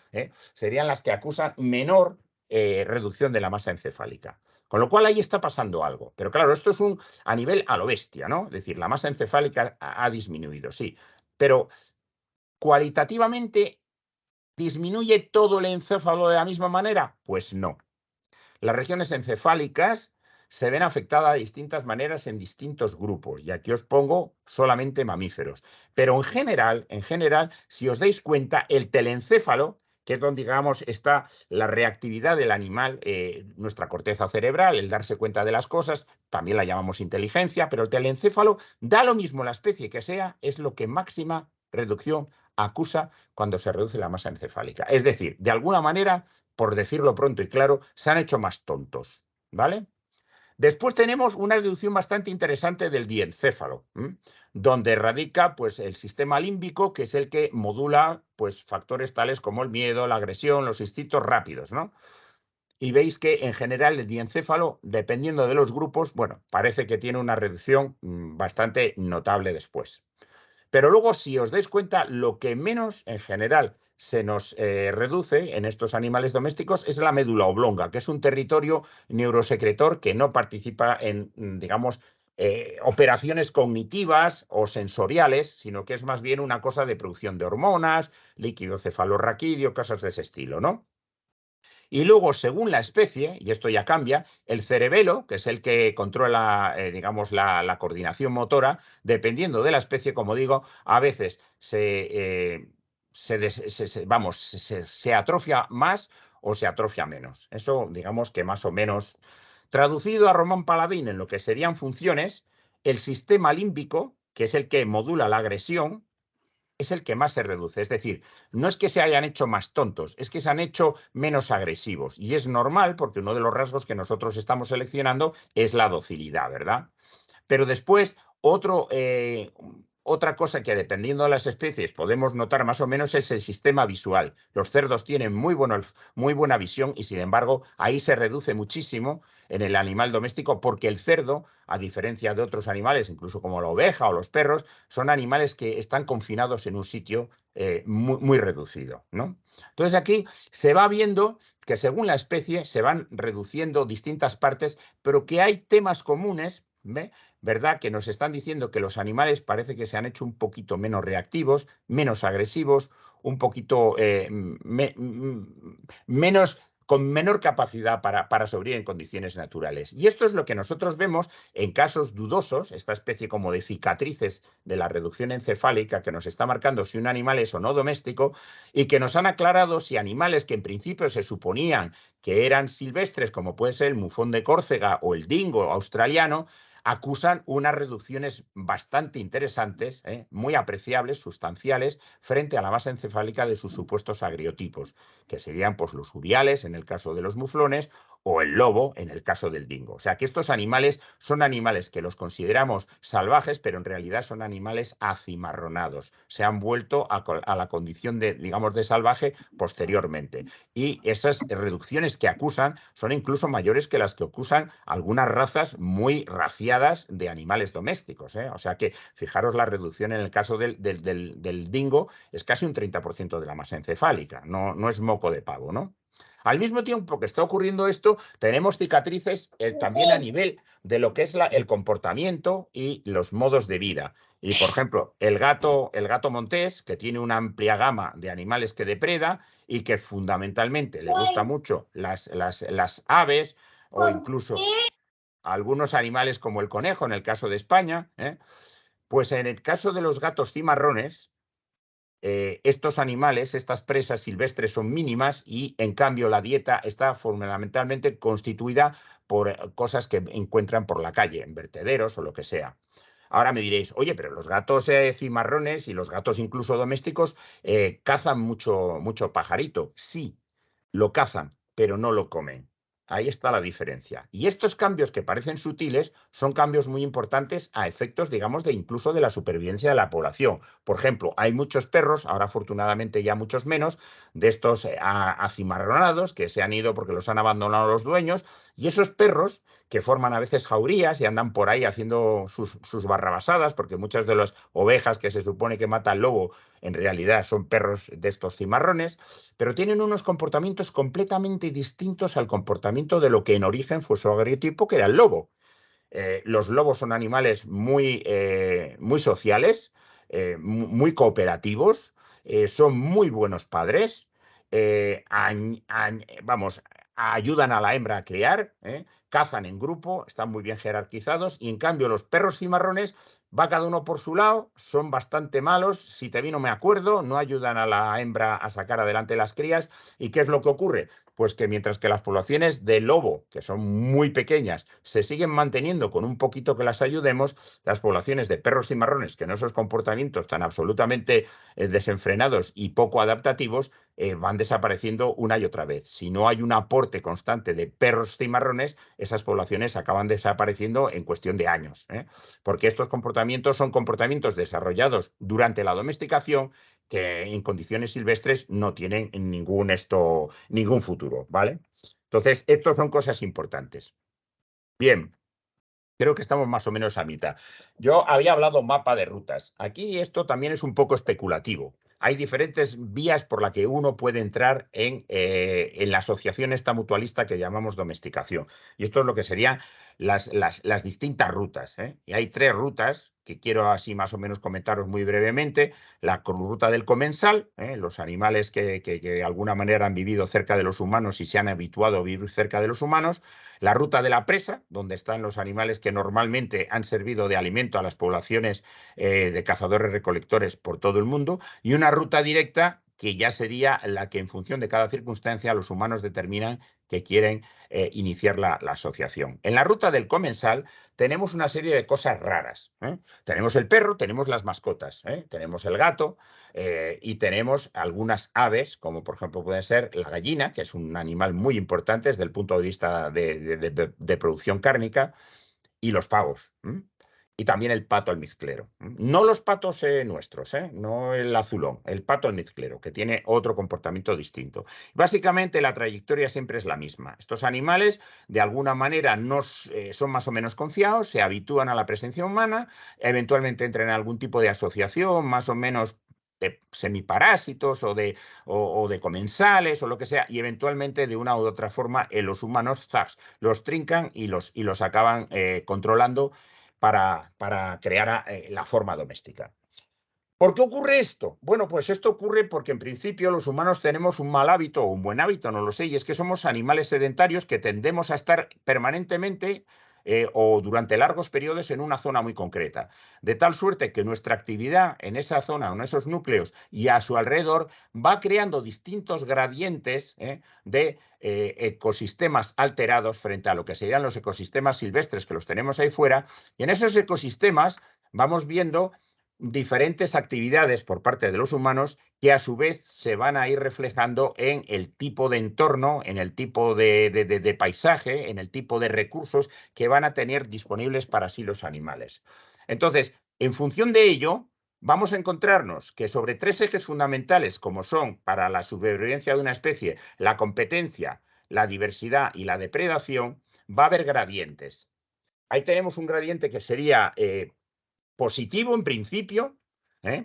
serían las que acusan menor reducción de la masa encefálica. Con lo cual ahí está pasando algo. Pero claro, esto es a nivel a lo bestia, ¿no? Es decir, la masa encefálica ha disminuido, sí. Pero ¿cualitativamente disminuye todo el encéfalo de la misma manera? Pues no. Las regiones encefálicas se ven afectadas de distintas maneras en distintos grupos. Y aquí os pongo solamente mamíferos. Pero en general, si os dais cuenta, el telencéfalo, que es donde, digamos, está la reactividad del animal, nuestra corteza cerebral, el darse cuenta de las cosas, también la llamamos inteligencia, pero el telencéfalo da lo mismo la especie que sea, es lo que máxima reducción acusa cuando se reduce la masa encefálica. Es decir, de alguna manera, por decirlo pronto y claro, se han hecho más tontos, ¿vale? Después tenemos una deducción bastante interesante del diencéfalo, donde radica pues, el sistema límbico, que es el que modula pues, factores tales como el miedo, la agresión, los instintos rápidos, ¿no? Y veis que en general el diencéfalo, dependiendo de los grupos, bueno, parece que tiene una reducción bastante notable después. Pero luego, si os dais cuenta, lo que menos en general se nos reduce en estos animales domésticos es la médula oblonga, que es un territorio neurosecretor que no participa en, digamos, operaciones cognitivas o sensoriales, sino que es más bien una cosa de producción de hormonas, líquido cefalorraquídeo, cosas de ese estilo, ¿no? Y luego, según la especie, y esto ya cambia, el cerebelo, que es el que controla, digamos, la coordinación motora, dependiendo de la especie, como digo, a veces se atrofia más o se atrofia menos. Eso, digamos que más o menos, traducido a Román Paladín en lo que serían funciones, el sistema límbico, que es el que modula la agresión, es el que más se reduce. Es decir, no es que se hayan hecho más tontos, es que se han hecho menos agresivos. Y es normal porque uno de los rasgos que nosotros estamos seleccionando es la docilidad, ¿verdad? Pero después, otra cosa que dependiendo de las especies podemos notar más o menos es el sistema visual. Los cerdos tienen muy buena visión y sin embargo ahí se reduce muchísimo en el animal doméstico porque el cerdo, a diferencia de otros animales, incluso como la oveja o los perros, son animales que están confinados en un sitio muy reducido, ¿no? Entonces aquí se va viendo que según la especie se van reduciendo distintas partes, pero que hay temas comunes, ¿verdad? Que nos están diciendo que los animales parece que se han hecho un poquito menos reactivos, menos agresivos, un poquito menos con menor capacidad para sobrevivir en condiciones naturales. Y esto es lo que nosotros vemos en casos dudosos, esta especie como de cicatrices de la reducción encefálica que nos está marcando si un animal es o no doméstico y que nos han aclarado si animales que en principio se suponían que eran silvestres, como puede ser el mufón de Córcega o el dingo australiano, acusan unas reducciones bastante interesantes, muy apreciables, sustanciales, frente a la masa encefálica de sus supuestos agriotipos, que serían pues, los uriales en el caso de los muflones o el lobo en el caso del dingo. O sea que estos animales son animales que los consideramos salvajes, pero en realidad son animales acimarronados. Se han vuelto a la condición de, digamos, de salvaje posteriormente. Y esas reducciones que acusan son incluso mayores que las que acusan algunas razas muy raciadas de animales domésticos. O sea que fijaros la reducción en el caso del dingo es casi un 30% de la masa encefálica. No es moco de pavo, ¿no? Al mismo tiempo que está ocurriendo esto, tenemos cicatrices también a nivel de lo que es el comportamiento y los modos de vida. Y, por ejemplo, el gato montés, que tiene una amplia gama de animales que depreda y que fundamentalmente le gusta mucho las aves o incluso algunos animales como el conejo, en el caso de España, pues en el caso de los gatos cimarrones, estos animales, estas presas silvestres son mínimas y en cambio la dieta está fundamentalmente constituida por cosas que encuentran por la calle, en vertederos o lo que sea. Ahora me diréis, oye, pero los gatos cimarrones y los gatos incluso domésticos cazan mucho pajarito. Sí, lo cazan, pero no lo comen. Ahí está la diferencia. Y estos cambios que parecen sutiles son cambios muy importantes a efectos, digamos, de incluso de la supervivencia de la población. Por ejemplo, hay muchos perros, ahora afortunadamente ya muchos menos, de estos acimarronados que se han ido porque los han abandonado los dueños, y esos perros que forman a veces jaurías y andan por ahí haciendo sus barrabasadas, porque muchas de las ovejas que se supone que mata el lobo en realidad son perros de estos cimarrones, pero tienen unos comportamientos completamente distintos al comportamiento de lo que en origen fue su agriotipo, que era el lobo. Los lobos son animales muy sociales, muy cooperativos, son muy buenos padres, vamos, ayudan a la hembra a criar, cazan en grupo, están muy bien jerarquizados, y en cambio los perros cimarrones va cada uno por su lado, son bastante malos, si te vi no me acuerdo, no ayudan a la hembra a sacar adelante las crías. ¿Y qué es lo que ocurre? Pues que mientras que las poblaciones de lobo, que son muy pequeñas, se siguen manteniendo con un poquito que las ayudemos, las poblaciones de perros cimarrones, que en esos comportamientos tan absolutamente desenfrenados y poco adaptativos, van desapareciendo una y otra vez. Si no hay un aporte constante de perros cimarrones, esas poblaciones acaban desapareciendo en cuestión de años, porque estos comportamientos son comportamientos desarrollados durante la domesticación que en condiciones silvestres no tienen ningún futuro, ¿vale? Entonces, estas son cosas importantes. Bien. Creo que estamos más o menos a mitad. Yo había hablado mapa de rutas. Aquí esto también es un poco especulativo. Hay diferentes vías por las que uno puede entrar en la asociación esta mutualista que llamamos domesticación. Y esto es lo que serían las distintas rutas, Y hay 3 rutas que quiero así más o menos comentaros muy brevemente. La ruta del comensal, los animales que de alguna manera han vivido cerca de los humanos y se han habituado a vivir cerca de los humanos. La ruta de la presa, donde están los animales que normalmente han servido de alimento a las poblaciones de cazadores-recolectores por todo el mundo, y una ruta directa que ya sería la que en función de cada circunstancia los humanos determinan que quieren iniciar la asociación. En la ruta del comensal tenemos una serie de cosas raras. Tenemos el perro, tenemos las mascotas, tenemos el gato y tenemos algunas aves, como por ejemplo puede ser la gallina, que es un animal muy importante desde el punto de vista de producción cárnica, y los pavos. Y también el pato almizclero. No los patos nuestros, no el azulón, el pato almizclero, que tiene otro comportamiento distinto. Básicamente la trayectoria siempre es la misma. Estos animales de alguna manera son más o menos confiados, se habitúan a la presencia humana, eventualmente entran en algún tipo de asociación más o menos de semiparásitos o de comensales o lo que sea, y eventualmente de una u otra forma los humanos los trincan y los acaban controlando para crear la forma doméstica. ¿Por qué ocurre esto? Bueno, pues esto ocurre porque en principio los humanos tenemos un mal hábito o un buen hábito, no lo sé, y es que somos animales sedentarios que tendemos a estar permanentemente o durante largos periodos en una zona muy concreta, de tal suerte que nuestra actividad en esa zona o en esos núcleos y a su alrededor va creando distintos gradientes de ecosistemas alterados frente a lo que serían los ecosistemas silvestres que los tenemos ahí fuera, y en esos ecosistemas vamos viendo diferentes actividades por parte de los humanos que a su vez se van a ir reflejando en el tipo de entorno, en el tipo de paisaje, en el tipo de recursos que van a tener disponibles para sí los animales. Entonces, en función de ello, vamos a encontrarnos que sobre 3 ejes fundamentales, como son para la supervivencia de una especie, la competencia, la diversidad y la depredación, va a haber gradientes. Ahí tenemos un gradiente que sería positivo en principio,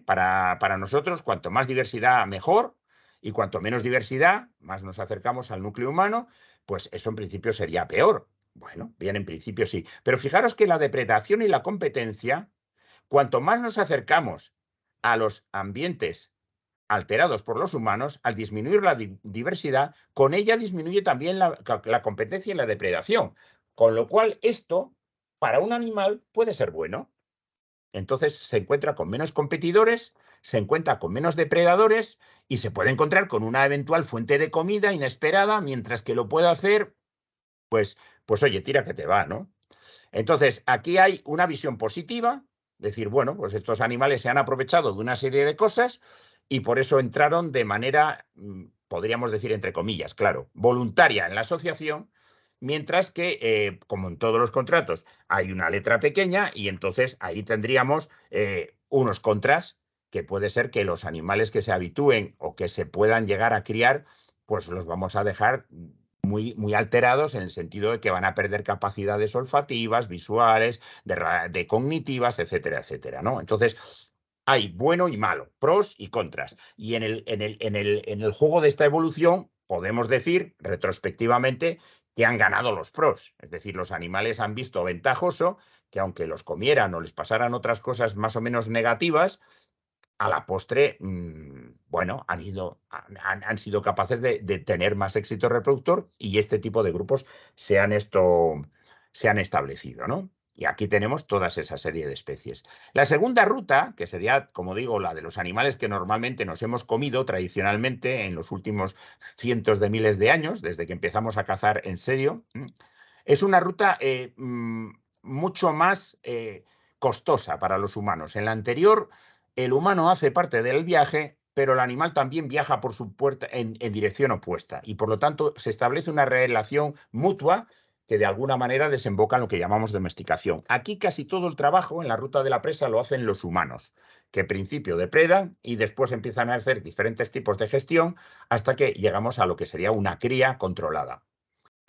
para nosotros, cuanto más diversidad mejor, y cuanto menos diversidad, más nos acercamos al núcleo humano, pues eso en principio sería peor. Bueno, bien, en principio sí. Pero fijaros que la depredación y la competencia, cuanto más nos acercamos a los ambientes alterados por los humanos, al disminuir la diversidad, con ella disminuye también la competencia y la depredación. Con lo cual, esto, para un animal, puede ser bueno. Entonces se encuentra con menos competidores, se encuentra con menos depredadores y se puede encontrar con una eventual fuente de comida inesperada, mientras que lo puede hacer, pues oye, tira que te va, ¿no? Entonces, aquí hay una visión positiva, decir, bueno, pues estos animales se han aprovechado de una serie de cosas y por eso entraron de manera, podríamos decir entre comillas, claro, voluntaria en la asociación. Mientras que, como en todos los contratos, hay una letra pequeña y entonces ahí tendríamos unos contras, que puede ser que los animales que se habitúen o que se puedan llegar a criar, pues los vamos a dejar muy alterados en el sentido de que van a perder capacidades olfativas, visuales, de cognitivas, etcétera, etcétera, ¿no? Entonces, hay bueno y malo, pros y contras. Y en el juego de esta evolución podemos decir retrospectivamente que han ganado los pros. Es decir, los animales han visto ventajoso que aunque los comieran o les pasaran otras cosas más o menos negativas, a la postre, bueno, han sido capaces de tener más éxito reproductor y este tipo de grupos se han se han establecido, ¿no? Y aquí tenemos toda esa serie de especies. La segunda ruta, que sería, como digo, la de los animales que normalmente nos hemos comido tradicionalmente en los últimos cientos de miles de años, desde que empezamos a cazar en serio, es una ruta mucho más costosa para los humanos. En la anterior, el humano hace parte del viaje, pero el animal también viaja por su puerta en dirección opuesta y por lo tanto se establece una relación mutua que de alguna manera desemboca en lo que llamamos domesticación. Aquí casi todo el trabajo en la ruta de la presa lo hacen los humanos, que en principio depredan y después empiezan a hacer diferentes tipos de gestión hasta que llegamos a lo que sería una cría controlada.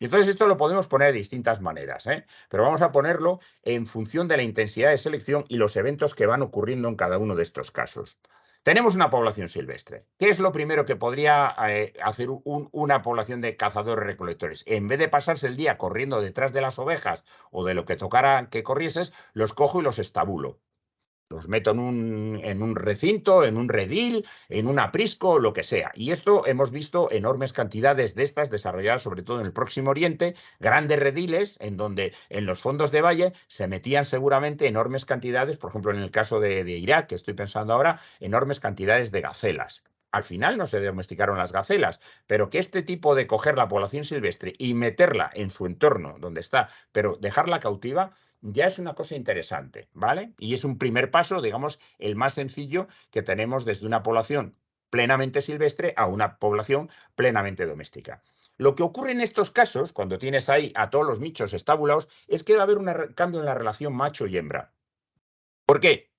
Y entonces esto lo podemos poner de distintas maneras, pero vamos a ponerlo en función de la intensidad de selección y los eventos que van ocurriendo en cada uno de estos casos. Tenemos una población silvestre. ¿Qué es lo primero que podría hacer una población de cazadores-recolectores? En vez de pasarse el día corriendo detrás de las ovejas o de lo que tocara que corrieses, los cojo y los estabulo. Los meto en un recinto, en un redil, en un aprisco, lo que sea. Y esto hemos visto enormes cantidades de estas desarrolladas sobre todo en el Próximo Oriente, grandes rediles en donde en los fondos de valle se metían seguramente enormes cantidades, por ejemplo en el caso de Irak, que estoy pensando ahora, enormes cantidades de gacelas. Al final no se domesticaron las gacelas, pero que este tipo de coger la población silvestre y meterla en su entorno donde está, pero dejarla cautiva, ya es una cosa interesante, ¿vale? Y es un primer paso, digamos, el más sencillo que tenemos desde una población plenamente silvestre a una población plenamente doméstica. Lo que ocurre en estos casos, cuando tienes ahí a todos los michos estabulados, es que va a haber un cambio en la relación macho y hembra. ¿Por qué?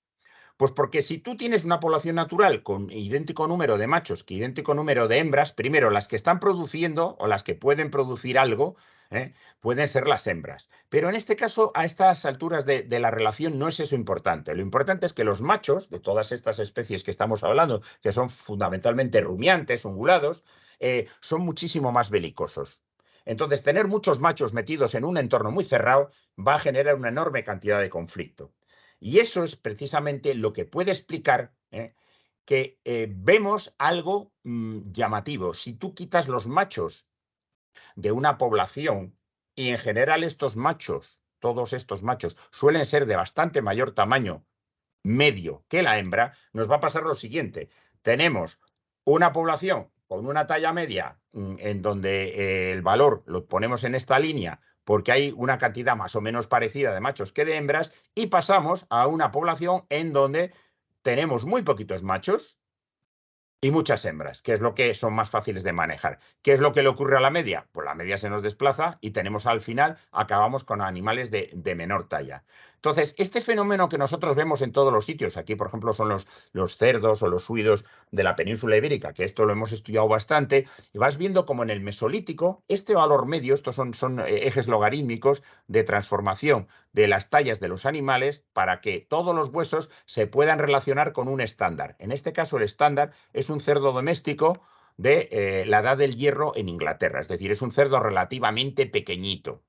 Pues porque si tú tienes una población natural con idéntico número de machos que idéntico número de hembras, primero las que están produciendo o las que pueden producir algo, pueden ser las hembras. Pero en este caso, a estas alturas de la relación, no es eso importante. Lo importante es que los machos de todas estas especies que estamos hablando, que son fundamentalmente rumiantes, ungulados, son muchísimo más belicosos. Entonces, tener muchos machos metidos en un entorno muy cerrado va a generar una enorme cantidad de conflicto. Y eso es precisamente lo que puede explicar que vemos algo llamativo. Si tú quitas los machos de una población y en general estos machos, todos estos machos, suelen ser de bastante mayor tamaño medio que la hembra, nos va a pasar lo siguiente. Tenemos una población con una talla media en donde el valor lo ponemos en esta línea porque hay una cantidad más o menos parecida de machos que de hembras y pasamos a una población en donde tenemos muy poquitos machos y muchas hembras, que es lo que son más fáciles de manejar. ¿Qué es lo que le ocurre a la media? Pues la media se nos desplaza y tenemos al final, acabamos con animales de menor talla. Entonces, este fenómeno que nosotros vemos en todos los sitios, aquí por ejemplo son los cerdos o los suidos de la península ibérica, que esto lo hemos estudiado bastante, y vas viendo como en el Mesolítico, este valor medio, estos son ejes logarítmicos de transformación de las tallas de los animales para que todos los huesos se puedan relacionar con un estándar. En este caso el estándar es un cerdo doméstico de la edad del hierro en Inglaterra, es decir, es un cerdo relativamente pequeñito,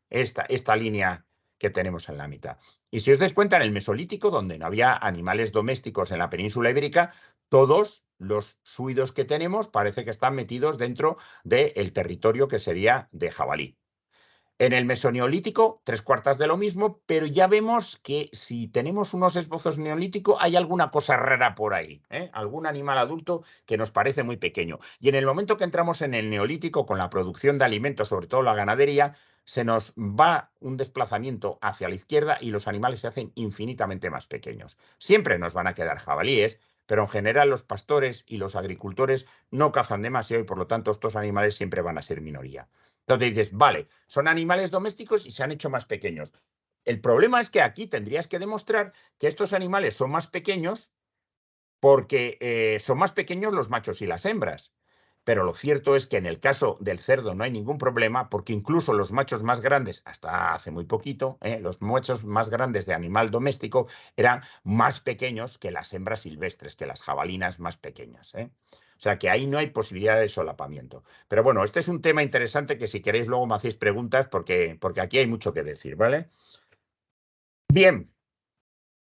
esta línea que tenemos en la mitad. Y si os dais cuenta, en el Mesolítico, donde no había animales domésticos en la península ibérica, todos los suidos que tenemos parece que están metidos dentro del territorio que sería de jabalí. En el Mesoneolítico, 3/4 de lo mismo, pero ya vemos que si tenemos unos esbozos neolíticos, hay alguna cosa rara por ahí, algún animal adulto que nos parece muy pequeño. Y en el momento que entramos en el Neolítico, con la producción de alimentos, sobre todo la ganadería, se nos va un desplazamiento hacia la izquierda y los animales se hacen infinitamente más pequeños. Siempre nos van a quedar jabalíes, pero en general los pastores y los agricultores no cazan demasiado y por lo tanto estos animales siempre van a ser minoría. Entonces dices, vale, son animales domésticos y se han hecho más pequeños. El problema es que aquí tendrías que demostrar que estos animales son más pequeños porque son más pequeños los machos y las hembras. Pero lo cierto es que en el caso del cerdo no hay ningún problema porque incluso los machos más grandes, hasta hace muy poquito, los machos más grandes de animal doméstico eran más pequeños que las hembras silvestres, que las jabalinas más pequeñas. O sea que ahí no hay posibilidad de solapamiento. Pero bueno, este es un tema interesante que si queréis luego me hacéis preguntas porque aquí hay mucho que decir, ¿vale? Bien,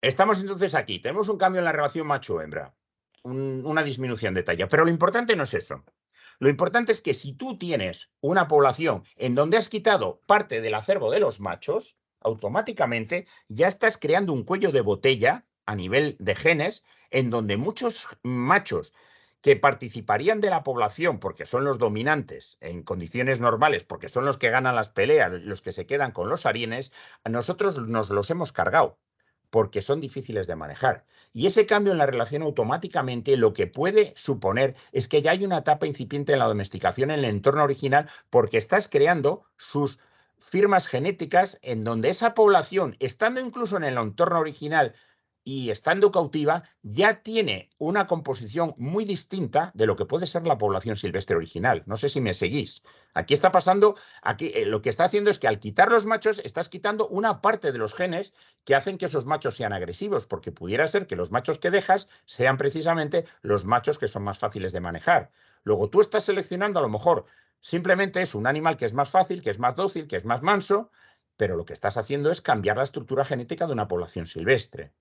estamos entonces aquí. Tenemos un cambio en la relación macho-hembra, una disminución de talla. Pero lo importante no es eso. Lo importante es que si tú tienes una población en donde has quitado parte del acervo de los machos, automáticamente ya estás creando un cuello de botella a nivel de genes en donde muchos machos que participarían de la población porque son los dominantes en condiciones normales, porque son los que ganan las peleas, los que se quedan con los harines, a nosotros nos los hemos cargado porque son difíciles de manejar. Y ese cambio en la relación automáticamente lo que puede suponer es que ya hay una etapa incipiente en la domesticación en el entorno original porque estás creando sus firmas genéticas en donde esa población, estando incluso en el entorno original y estando cautiva, ya tiene una composición muy distinta de lo que puede ser la población silvestre original. No sé si me seguís. Aquí está pasando, aquí lo que está haciendo es que al quitar los machos, estás quitando una parte de los genes que hacen que esos machos sean agresivos, porque pudiera ser que los machos que dejas sean precisamente los machos que son más fáciles de manejar. Luego tú estás seleccionando, a lo mejor, simplemente es un animal que es más fácil, que es más dócil, que es más manso, pero lo que estás haciendo es cambiar la estructura genética de una población silvestre.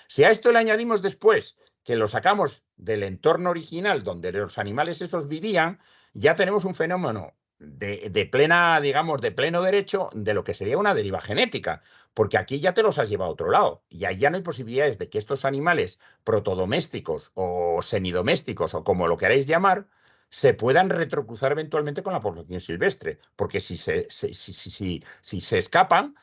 Si a esto le añadimos después que lo sacamos del entorno original donde los animales esos vivían, ya tenemos un fenómeno de plena, digamos, de pleno derecho de lo que sería una deriva genética, porque aquí ya te los has llevado a otro lado y ahí ya no hay posibilidades de que estos animales protodomésticos o semidomésticos o como lo queráis llamar, se puedan retrocruzar eventualmente con la población silvestre, porque si se escapan,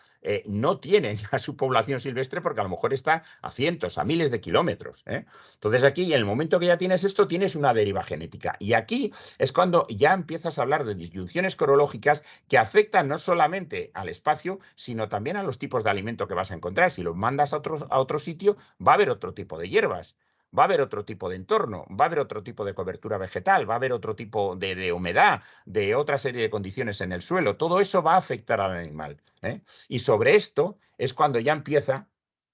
no tienen a su población silvestre porque a lo mejor está a cientos, a miles de kilómetros. Entonces aquí, en el momento que ya tienes esto, tienes una deriva genética. Y aquí es cuando ya empiezas a hablar de disyunciones corológicas que afectan no solamente al espacio, sino también a los tipos de alimento que vas a encontrar. Si los mandas a otro sitio, va a haber otro tipo de hierbas. Va a haber otro tipo de entorno, va a haber otro tipo de cobertura vegetal, va a haber otro tipo de humedad, de otra serie de condiciones en el suelo. Todo eso va a afectar al animal. Y sobre esto es cuando ya empieza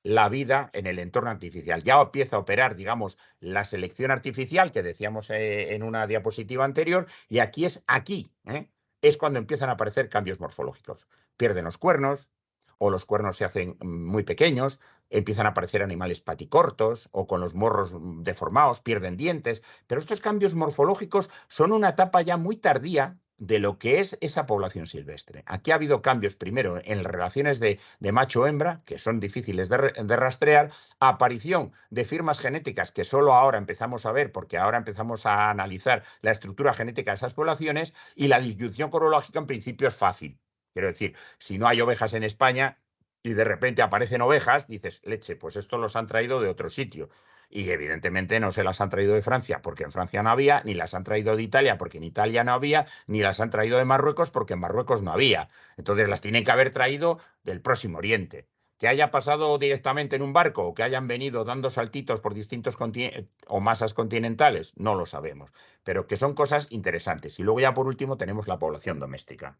la vida en el entorno artificial. Ya empieza a operar, digamos, la selección artificial que decíamos en una diapositiva anterior, y aquí es cuando empiezan a aparecer cambios morfológicos. Pierden los cuernos, o los cuernos se hacen muy pequeños, empiezan a aparecer animales paticortos o con los morros deformados, pierden dientes, pero estos cambios morfológicos son una etapa ya muy tardía de lo que es esa población silvestre. Aquí ha habido cambios primero en las relaciones de macho-hembra, que son difíciles de rastrear, aparición de firmas genéticas que solo ahora empezamos a ver, porque ahora empezamos a analizar la estructura genética de esas poblaciones, y la disyunción corológica en principio es fácil. Quiero decir, si no hay ovejas en España y de repente aparecen ovejas, dices, leche, pues esto los han traído de otro sitio. Y evidentemente no se las han traído de Francia porque en Francia no había, ni las han traído de Italia porque en Italia no había, ni las han traído de Marruecos porque en Marruecos no había. Entonces las tienen que haber traído del Próximo Oriente. Que haya pasado directamente en un barco o que hayan venido dando saltitos por distintos continentes o masas continentales, no lo sabemos. Pero que son cosas interesantes. Y luego ya por último tenemos la población doméstica.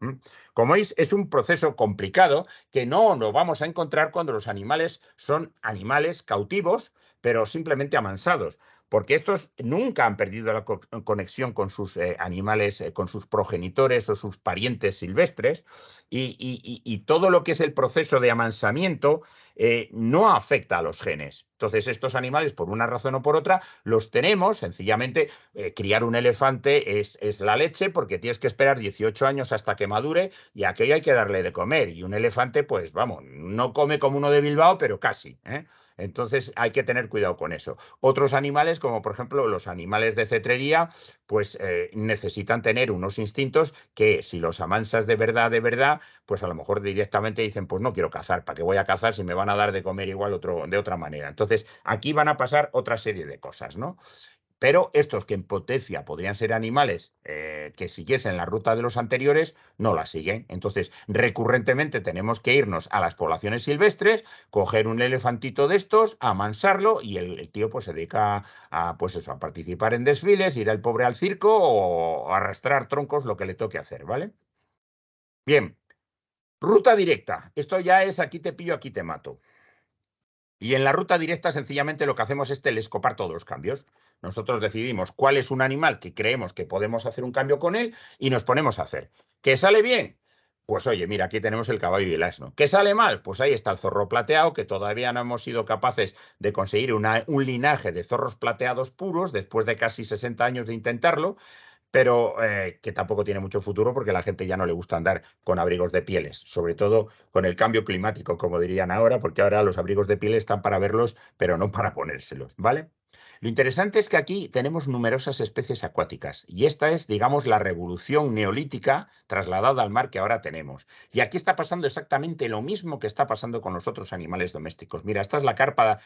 Como veis, es un proceso complicado que no lo vamos a encontrar cuando los animales son animales cautivos, pero simplemente amansados, porque estos nunca han perdido la conexión con sus animales, con sus progenitores o sus parientes silvestres, y todo lo que es el proceso de amansamiento no afecta a los genes. Entonces, estos animales, por una razón o por otra, los tenemos, sencillamente, criar un elefante es la leche, porque tienes que esperar 18 años hasta que madure, y a aquello hay que darle de comer. Y un elefante, pues vamos, no come como uno de Bilbao, pero casi. Entonces hay que tener cuidado con eso. Otros animales, como por ejemplo los animales de cetrería, pues necesitan tener unos instintos que si los amansas de verdad, pues a lo mejor directamente dicen, pues no quiero cazar, ¿para qué voy a cazar si me van a dar de comer igual de otra manera? Entonces aquí van a pasar otra serie de cosas, ¿no? Pero estos que en potencia podrían ser animales que siguiesen la ruta de los anteriores, no la siguen. Entonces, recurrentemente tenemos que irnos a las poblaciones silvestres, coger un elefantito de estos, amansarlo, y el tío pues se dedica pues eso, a participar en desfiles, ir al pobre al circo o arrastrar troncos, lo que le toque hacer, ¿vale? Bien, ruta directa. Esto ya es aquí te pillo, aquí te mato. Y en la ruta directa sencillamente lo que hacemos es telescopar todos los cambios. Nosotros decidimos cuál es un animal que creemos que podemos hacer un cambio con él y nos ponemos a hacer. ¿Qué sale bien? Pues oye, mira, aquí tenemos el caballo y el asno. ¿Qué sale mal? Pues ahí está el zorro plateado, que todavía no hemos sido capaces de conseguir un linaje de zorros plateados puros después de casi 60 años de intentarlo. pero que tampoco tiene mucho futuro porque a la gente ya no le gusta andar con abrigos de pieles, sobre todo con el cambio climático, como dirían ahora, porque ahora los abrigos de piel están para verlos, pero no para ponérselos, ¿vale? Lo interesante es que aquí tenemos numerosas especies acuáticas y esta es, digamos, la revolución neolítica trasladada al mar que ahora tenemos. Y aquí está pasando exactamente lo mismo que está pasando con los otros animales domésticos. Mira, esta es la carpa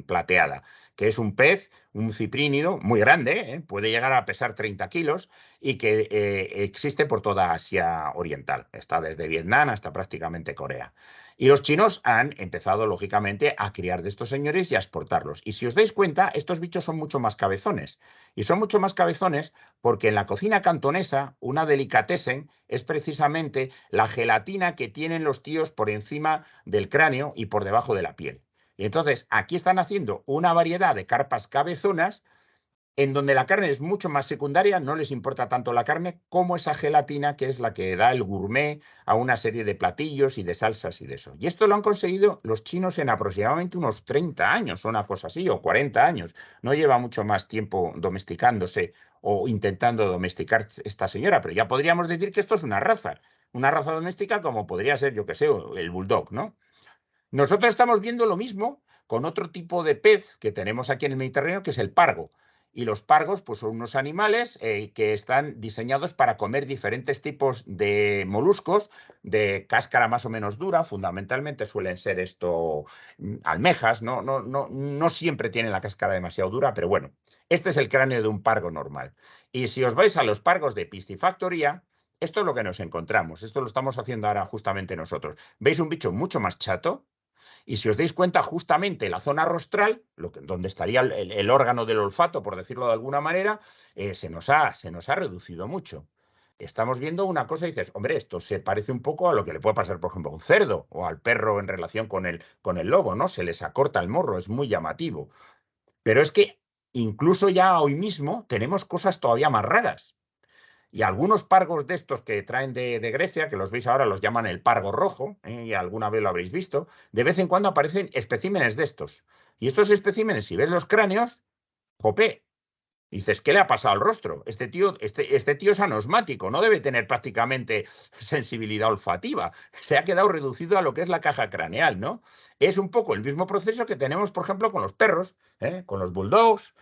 plateada, que es un pez, un ciprínido muy grande, puede llegar a pesar 30 kilos y que existe por toda Asia Oriental. Está desde Vietnam hasta prácticamente Corea. Y los chinos han empezado, lógicamente, a criar de estos señores y a exportarlos. Y si os dais cuenta, estos bichos son mucho más cabezones. Y son mucho más cabezones porque en la cocina cantonesa, una delicatessen es precisamente la gelatina que tienen los tíos por encima del cráneo y por debajo de la piel. Y entonces, aquí están haciendo una variedad de carpas cabezonas en donde la carne es mucho más secundaria, no les importa tanto la carne como esa gelatina que es la que da el gourmet a una serie de platillos y de salsas y de eso. Y esto lo han conseguido los chinos en aproximadamente unos 30 años, o una cosa así, o 40 años. No lleva mucho más tiempo domesticándose o intentando domesticar esta señora, pero ya podríamos decir que esto es una raza doméstica como podría ser, yo que sé, el bulldog, ¿no? Nosotros estamos viendo lo mismo con otro tipo de pez que tenemos aquí en el Mediterráneo, que es el pargo. Y los pargos pues, son unos animales que están diseñados para comer diferentes tipos de moluscos de cáscara más o menos dura. Fundamentalmente suelen ser esto almejas, no siempre tienen la cáscara demasiado dura, pero bueno, este es el cráneo de un pargo normal. Y si os vais a los pargos de piscifactoría, esto es lo que nos encontramos. Esto lo estamos haciendo ahora justamente nosotros. ¿Veis un bicho mucho más chato? Y si os dais cuenta, justamente la zona rostral, donde estaría el órgano del olfato, por decirlo de alguna manera, se nos ha reducido mucho. Estamos viendo una cosa y dices, hombre, esto se parece un poco a lo que le puede pasar, por ejemplo, a un cerdo o al perro en relación con el lobo, ¿no? Se les acorta el morro, es muy llamativo. Pero es que incluso ya hoy mismo tenemos cosas todavía más raras. Y algunos pargos de estos que traen de Grecia, que los veis ahora, los llaman el pargo rojo, y alguna vez lo habréis visto, de vez en cuando aparecen especímenes de estos. Y estos especímenes, si ves los cráneos, ¡jope! Dices, ¿qué le ha pasado al rostro? Este tío es anosmático, no debe tener prácticamente sensibilidad olfativa. Se ha quedado reducido a lo que es la caja craneal, ¿no? Es un poco el mismo proceso que tenemos, por ejemplo, con los perros, con los bulldogs,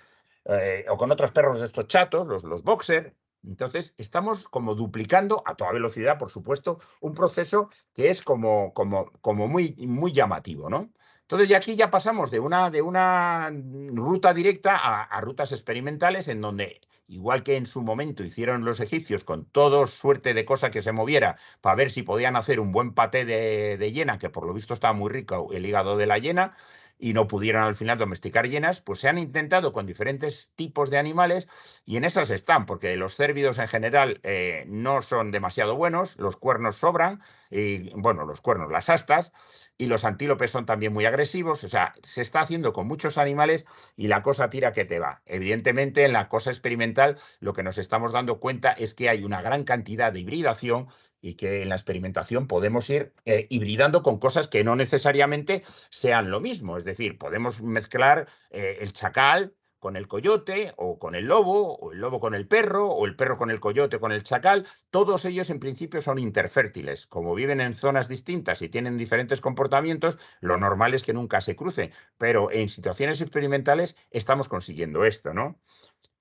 o con otros perros de estos chatos, los boxer. Entonces, estamos como duplicando a toda velocidad, por supuesto, un proceso que es como muy llamativo, ¿no? Entonces, ya aquí ya pasamos de una ruta directa a rutas experimentales en donde, igual que en su momento hicieron los egipcios con toda suerte de cosa que se moviera para ver si podían hacer un buen paté de hiena, que por lo visto estaba muy rico el hígado de la hiena, y no pudieron al final domesticar hienas, pues se han intentado con diferentes tipos de animales y en esas están, porque los cérvidos en general no son demasiado buenos, los cuernos sobran, y bueno, los cuernos, las astas, y los antílopes son también muy agresivos, o sea, se está haciendo con muchos animales y la cosa tira que te va. Evidentemente, en la cosa experimental lo que nos estamos dando cuenta es que hay una gran cantidad de hibridación y que en la experimentación podemos ir hibridando con cosas que no necesariamente sean lo mismo. Es decir, podemos mezclar el chacal con el coyote, o con el lobo, o el lobo con el perro, o el perro con el coyote, con el chacal. Todos ellos en principio son interfértiles. Como viven en zonas distintas y tienen diferentes comportamientos, lo normal es que nunca se crucen. Pero en situaciones experimentales estamos consiguiendo esto, ¿no?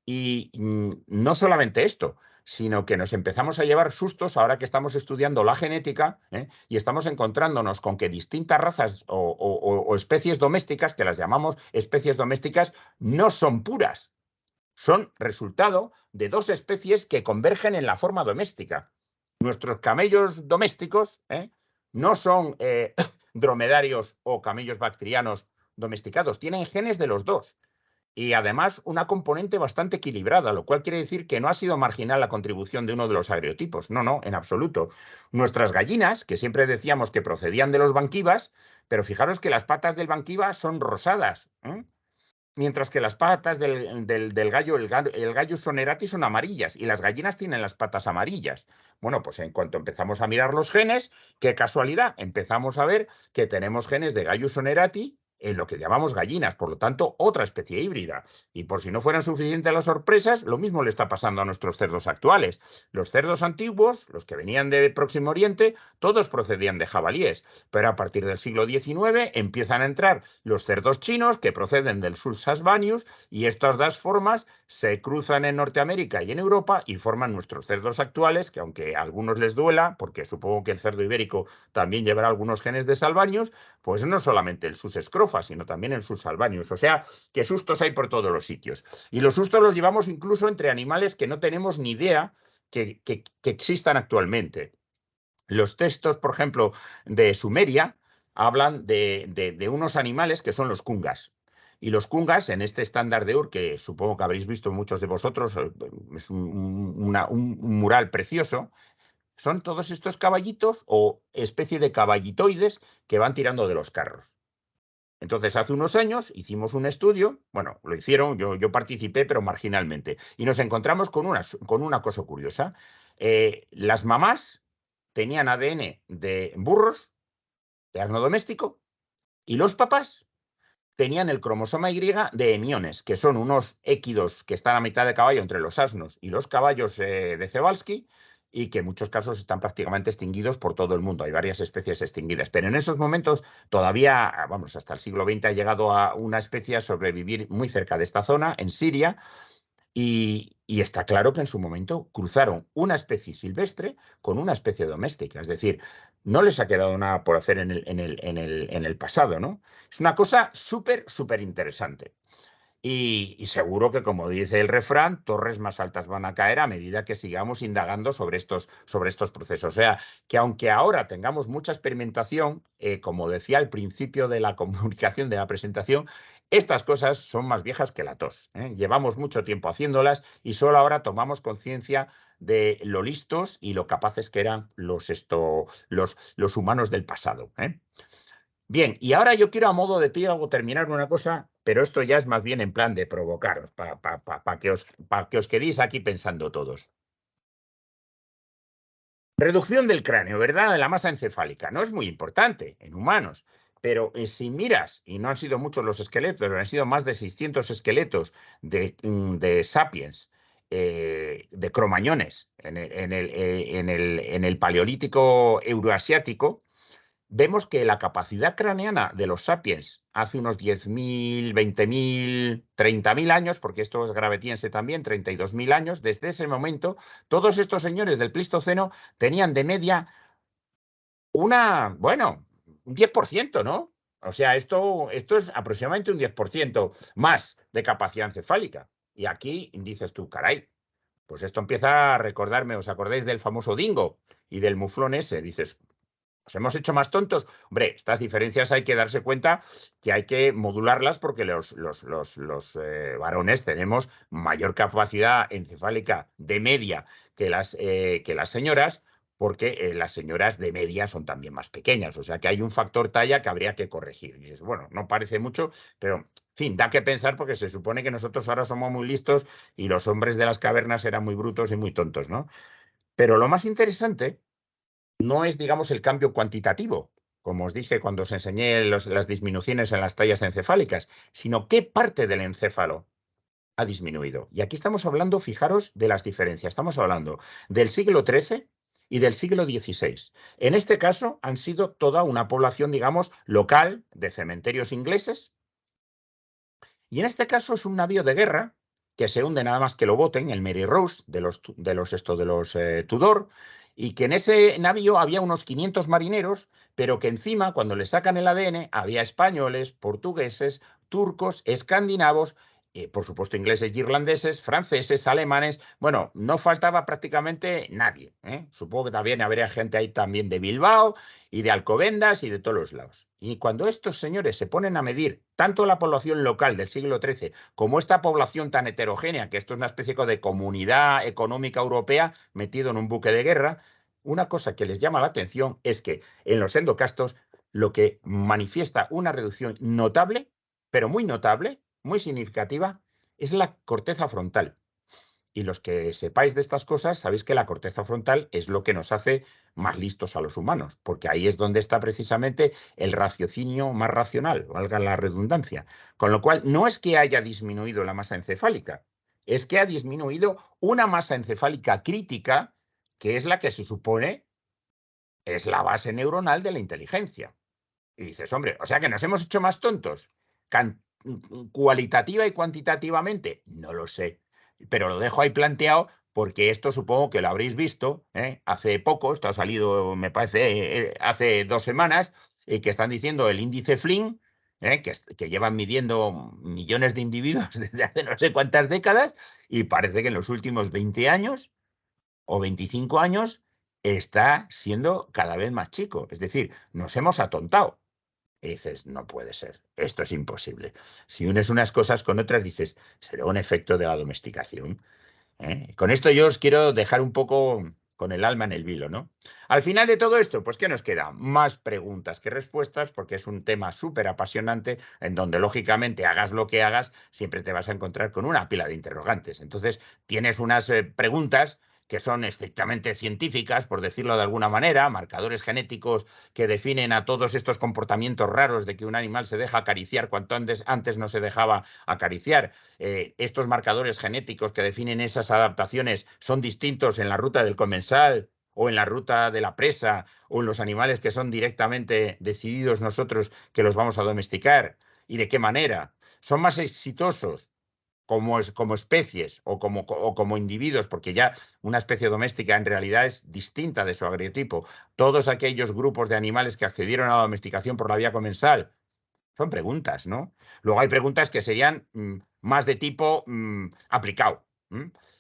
Y no solamente esto, sino que nos empezamos a llevar sustos ahora que estamos estudiando la genética, y estamos encontrándonos con que distintas razas o especies domésticas, que las llamamos especies domésticas, no son puras. Son resultado de dos especies que convergen en la forma doméstica. Nuestros camellos domésticos no son dromedarios o camellos bactrianos domesticados, tienen genes de los dos. Y además una componente bastante equilibrada, lo cual quiere decir que no ha sido marginal la contribución de uno de los agriotipos. No, en absoluto. Nuestras gallinas, que siempre decíamos que procedían de los banquivas, pero fijaros que las patas del banquiva son rosadas, mientras que las patas del gallo, el gallo sonerati, son amarillas y las gallinas tienen las patas amarillas. Bueno, pues en cuanto empezamos a mirar los genes, qué casualidad, empezamos a ver que tenemos genes de gallo sonerati en lo que llamamos gallinas, por lo tanto, otra especie híbrida. Y por si no fueran suficientes las sorpresas, lo mismo le está pasando a nuestros cerdos actuales. Los cerdos antiguos, los que venían de Próximo Oriente, todos procedían de jabalíes, pero a partir del siglo XIX empiezan a entrar los cerdos chinos que proceden del Subsaharianus y estas dos formas se cruzan en Norteamérica y en Europa y forman nuestros cerdos actuales, que aunque a algunos les duela, porque supongo que el cerdo ibérico también llevará algunos genes de Salvanius, pues no solamente el sus escrofa, sino también el sus albanius. O sea, que sustos hay por todos los sitios. Y los sustos los llevamos incluso entre animales que no tenemos ni idea que existan actualmente. Los textos, por ejemplo, de Sumeria, hablan de unos animales que son los kungas. Y los kungas, en este estándar de Ur, que supongo que habréis visto muchos de vosotros, es un mural precioso, son todos estos caballitos o especie de caballitoides que van tirando de los carros. Entonces, hace unos años hicimos un estudio, bueno, lo hicieron, yo participé, pero marginalmente, y nos encontramos con una cosa curiosa. Las mamás tenían ADN de burros, de asno doméstico, y los papás tenían el cromosoma Y de hemiones, que son unos équidos que están a mitad de caballo entre los asnos y los caballos de Przewalski, y que en muchos casos están prácticamente extinguidos por todo el mundo. Hay varias especies extinguidas, pero en esos momentos todavía, vamos, hasta el siglo XX ha llegado a una especie a sobrevivir muy cerca de esta zona, en Siria, y está claro que en su momento cruzaron una especie silvestre con una especie doméstica. Es decir, no les ha quedado nada por hacer en el pasado, ¿no? Es una cosa súper, súper interesante. Y seguro que, como dice el refrán, torres más altas van a caer a medida que sigamos indagando sobre estos procesos. O sea, que aunque ahora tengamos mucha experimentación, como decía al principio de la comunicación, de la presentación, estas cosas son más viejas que la tos, ¿eh? Llevamos mucho tiempo haciéndolas y solo ahora tomamos conciencia de lo listos y lo capaces que eran los humanos del pasado, ¿eh? Bien, y ahora yo quiero a modo de epílogo terminar una cosa, pero esto ya es más bien en plan de provocaros, para que os quedéis aquí pensando todos. Reducción del cráneo, ¿verdad? De la masa encefálica. No es muy importante en humanos, pero si miras, y no han sido muchos los esqueletos, pero han sido más de 600 esqueletos de sapiens, de cromañones, en el paleolítico euroasiático, vemos que la capacidad craneana de los sapiens hace unos 10.000, 20.000, 30.000 años, porque esto es gravetiense también, 32.000 años, desde ese momento, todos estos señores del Pleistoceno tenían de media bueno, un 10%, ¿no? O sea, esto es aproximadamente un 10% más de capacidad encefálica. Y aquí dices tú, caray, pues esto empieza a recordarme, ¿os acordáis del famoso dingo y del muflón ese? Dices, ¿nos hemos hecho más tontos? Hombre, estas diferencias hay que darse cuenta que hay que modularlas porque los varones tenemos mayor capacidad encefálica de media que las señoras, porque las señoras de media son también más pequeñas. O sea que hay un factor talla que habría que corregir. Y bueno, no parece mucho, pero en fin, da que pensar porque se supone que nosotros ahora somos muy listos y los hombres de las cavernas eran muy brutos y muy tontos, ¿no? Pero lo más interesante no es, digamos, el cambio cuantitativo, como os dije cuando os enseñé las disminuciones en las tallas encefálicas, sino qué parte del encéfalo ha disminuido. Y aquí estamos hablando, fijaros, de las diferencias. Estamos hablando del siglo XIII y del siglo XVI. En este caso han sido toda una población, digamos, local de cementerios ingleses. Y en este caso es un navío de guerra que se hunde nada más que lo boten, el Mary Rose de los Tudor, y que en ese navío había unos 500 marineros, pero que encima, cuando le sacan el ADN, había españoles, portugueses, turcos, escandinavos, por supuesto ingleses y irlandeses, franceses, alemanes. Bueno, no faltaba prácticamente nadie, ¿eh? Supongo que también habría gente ahí también de Bilbao y de Alcobendas y de todos los lados. Y cuando estos señores se ponen a medir tanto la población local del siglo XIII como esta población tan heterogénea, que esto es una especie de comunidad económica europea metido en un buque de guerra, una cosa que les llama la atención es que en los endocastos lo que manifiesta una reducción notable, pero muy notable, muy significativa, es la corteza frontal. Y los que sepáis de estas cosas, sabéis que la corteza frontal es lo que nos hace más listos a los humanos, porque ahí es donde está precisamente el raciocinio más racional, valga la redundancia. Con lo cual, no es que haya disminuido la masa encefálica, es que ha disminuido una masa encefálica crítica, que es la que se supone es la base neuronal de la inteligencia. Y dices, hombre, o sea que nos hemos hecho más tontos, cualitativa y cuantitativamente, no lo sé, pero lo dejo ahí planteado porque esto supongo que lo habréis visto, hace poco, esto ha salido, me parece, hace 2 semanas, y que están diciendo el índice Flynn, que llevan midiendo millones de individuos desde hace no sé cuántas décadas, y parece que en los últimos 20 años o 25 años está siendo cada vez más chico. Es decir, nos hemos atontado. Y dices, no puede ser, esto es imposible. Si unes unas cosas con otras, dices, será un efecto de la domesticación. Con esto yo os quiero dejar un poco con el alma en el vilo, ¿no? Al final de todo esto, pues ¿qué nos queda? Más preguntas que respuestas, porque es un tema súper apasionante en donde, lógicamente, hagas lo que hagas, siempre te vas a encontrar con una pila de interrogantes. Entonces, tienes unas preguntas que son estrictamente científicas, por decirlo de alguna manera, marcadores genéticos que definen a todos estos comportamientos raros de que un animal se deja acariciar cuanto antes no se dejaba acariciar. Estos marcadores genéticos que definen esas adaptaciones son distintos en la ruta del comensal o en la ruta de la presa o en los animales que son directamente decididos nosotros que los vamos a domesticar. ¿Y de qué manera? ¿Son más exitosos como especies o como individuos? Porque ya una especie doméstica en realidad es distinta de su agriotipo. Todos aquellos grupos de animales que accedieron a la domesticación por la vía comensal, son preguntas, ¿no? Luego hay preguntas que serían más de tipo aplicado.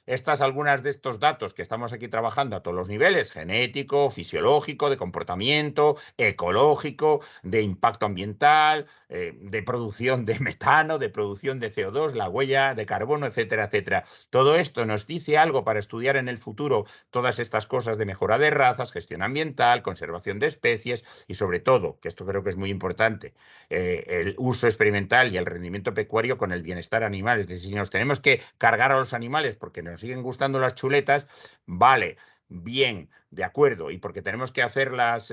Estas, algunas de estos datos que estamos aquí trabajando a todos los niveles, genético, fisiológico, de comportamiento, ecológico, de impacto ambiental, de producción de metano, de producción de CO2, la huella de carbono, etcétera, etcétera. Todo esto nos dice algo para estudiar en el futuro todas estas cosas de mejora de razas, gestión ambiental, conservación de especies y sobre todo, que esto creo que es muy importante, el uso experimental y el rendimiento pecuario con el bienestar animal. Es decir, si nos tenemos que cargar a los animales porque nos siguen gustando las chuletas, vale, bien, de acuerdo, y porque tenemos que hacer las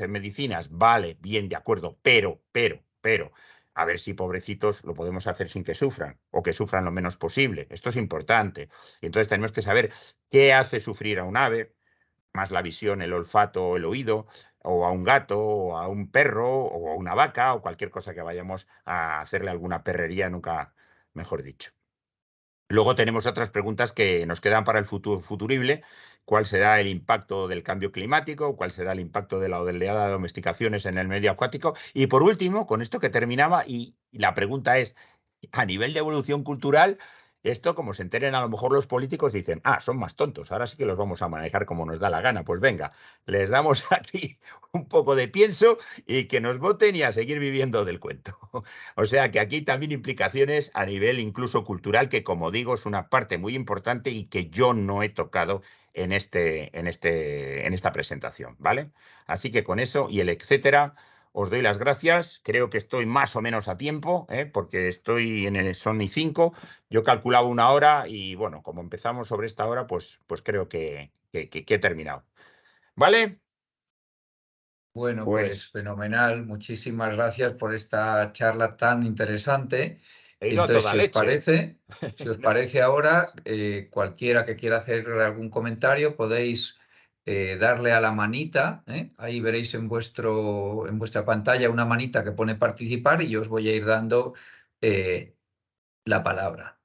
medicinas, vale, bien, de acuerdo, pero, a ver si pobrecitos lo podemos hacer sin que sufran o que sufran lo menos posible. Esto es importante. Y entonces tenemos que saber qué hace sufrir a un ave, más la visión, el olfato o el oído, o a un gato, o a un perro, o a una vaca, o cualquier cosa que vayamos a hacerle alguna perrería, nunca mejor dicho. Luego tenemos otras preguntas que nos quedan para el futuro futurible. ¿Cuál será el impacto del cambio climático? ¿Cuál será el impacto de la oleada de domesticaciones en el medio acuático? Y por último, con esto que terminaba, y la pregunta es, a nivel de evolución cultural, esto, como se enteren a lo mejor los políticos, dicen, ah, son más tontos, ahora sí que los vamos a manejar como nos da la gana. Pues venga, les damos aquí un poco de pienso y que nos voten y a seguir viviendo del cuento. O sea que aquí también implicaciones a nivel incluso cultural, que como digo, es una parte muy importante y que yo no he tocado en esta presentación, ¿vale? Así que con eso y el etcétera, os doy las gracias. Creo que estoy más o menos a tiempo, porque estoy en el Son y 5. Yo calculaba 1 hora y bueno, como empezamos sobre esta hora, pues creo que he terminado. ¿Vale? Bueno, pues Pues fenomenal. Muchísimas gracias por esta charla tan interesante. he ido a Entonces, toda leche. si os No, parece ahora, cualquiera que quiera hacer algún comentario, podéis darle a la manita, ¿eh? Ahí veréis en vuestra pantalla una manita que pone participar y yo os voy a ir dando eh, la palabra.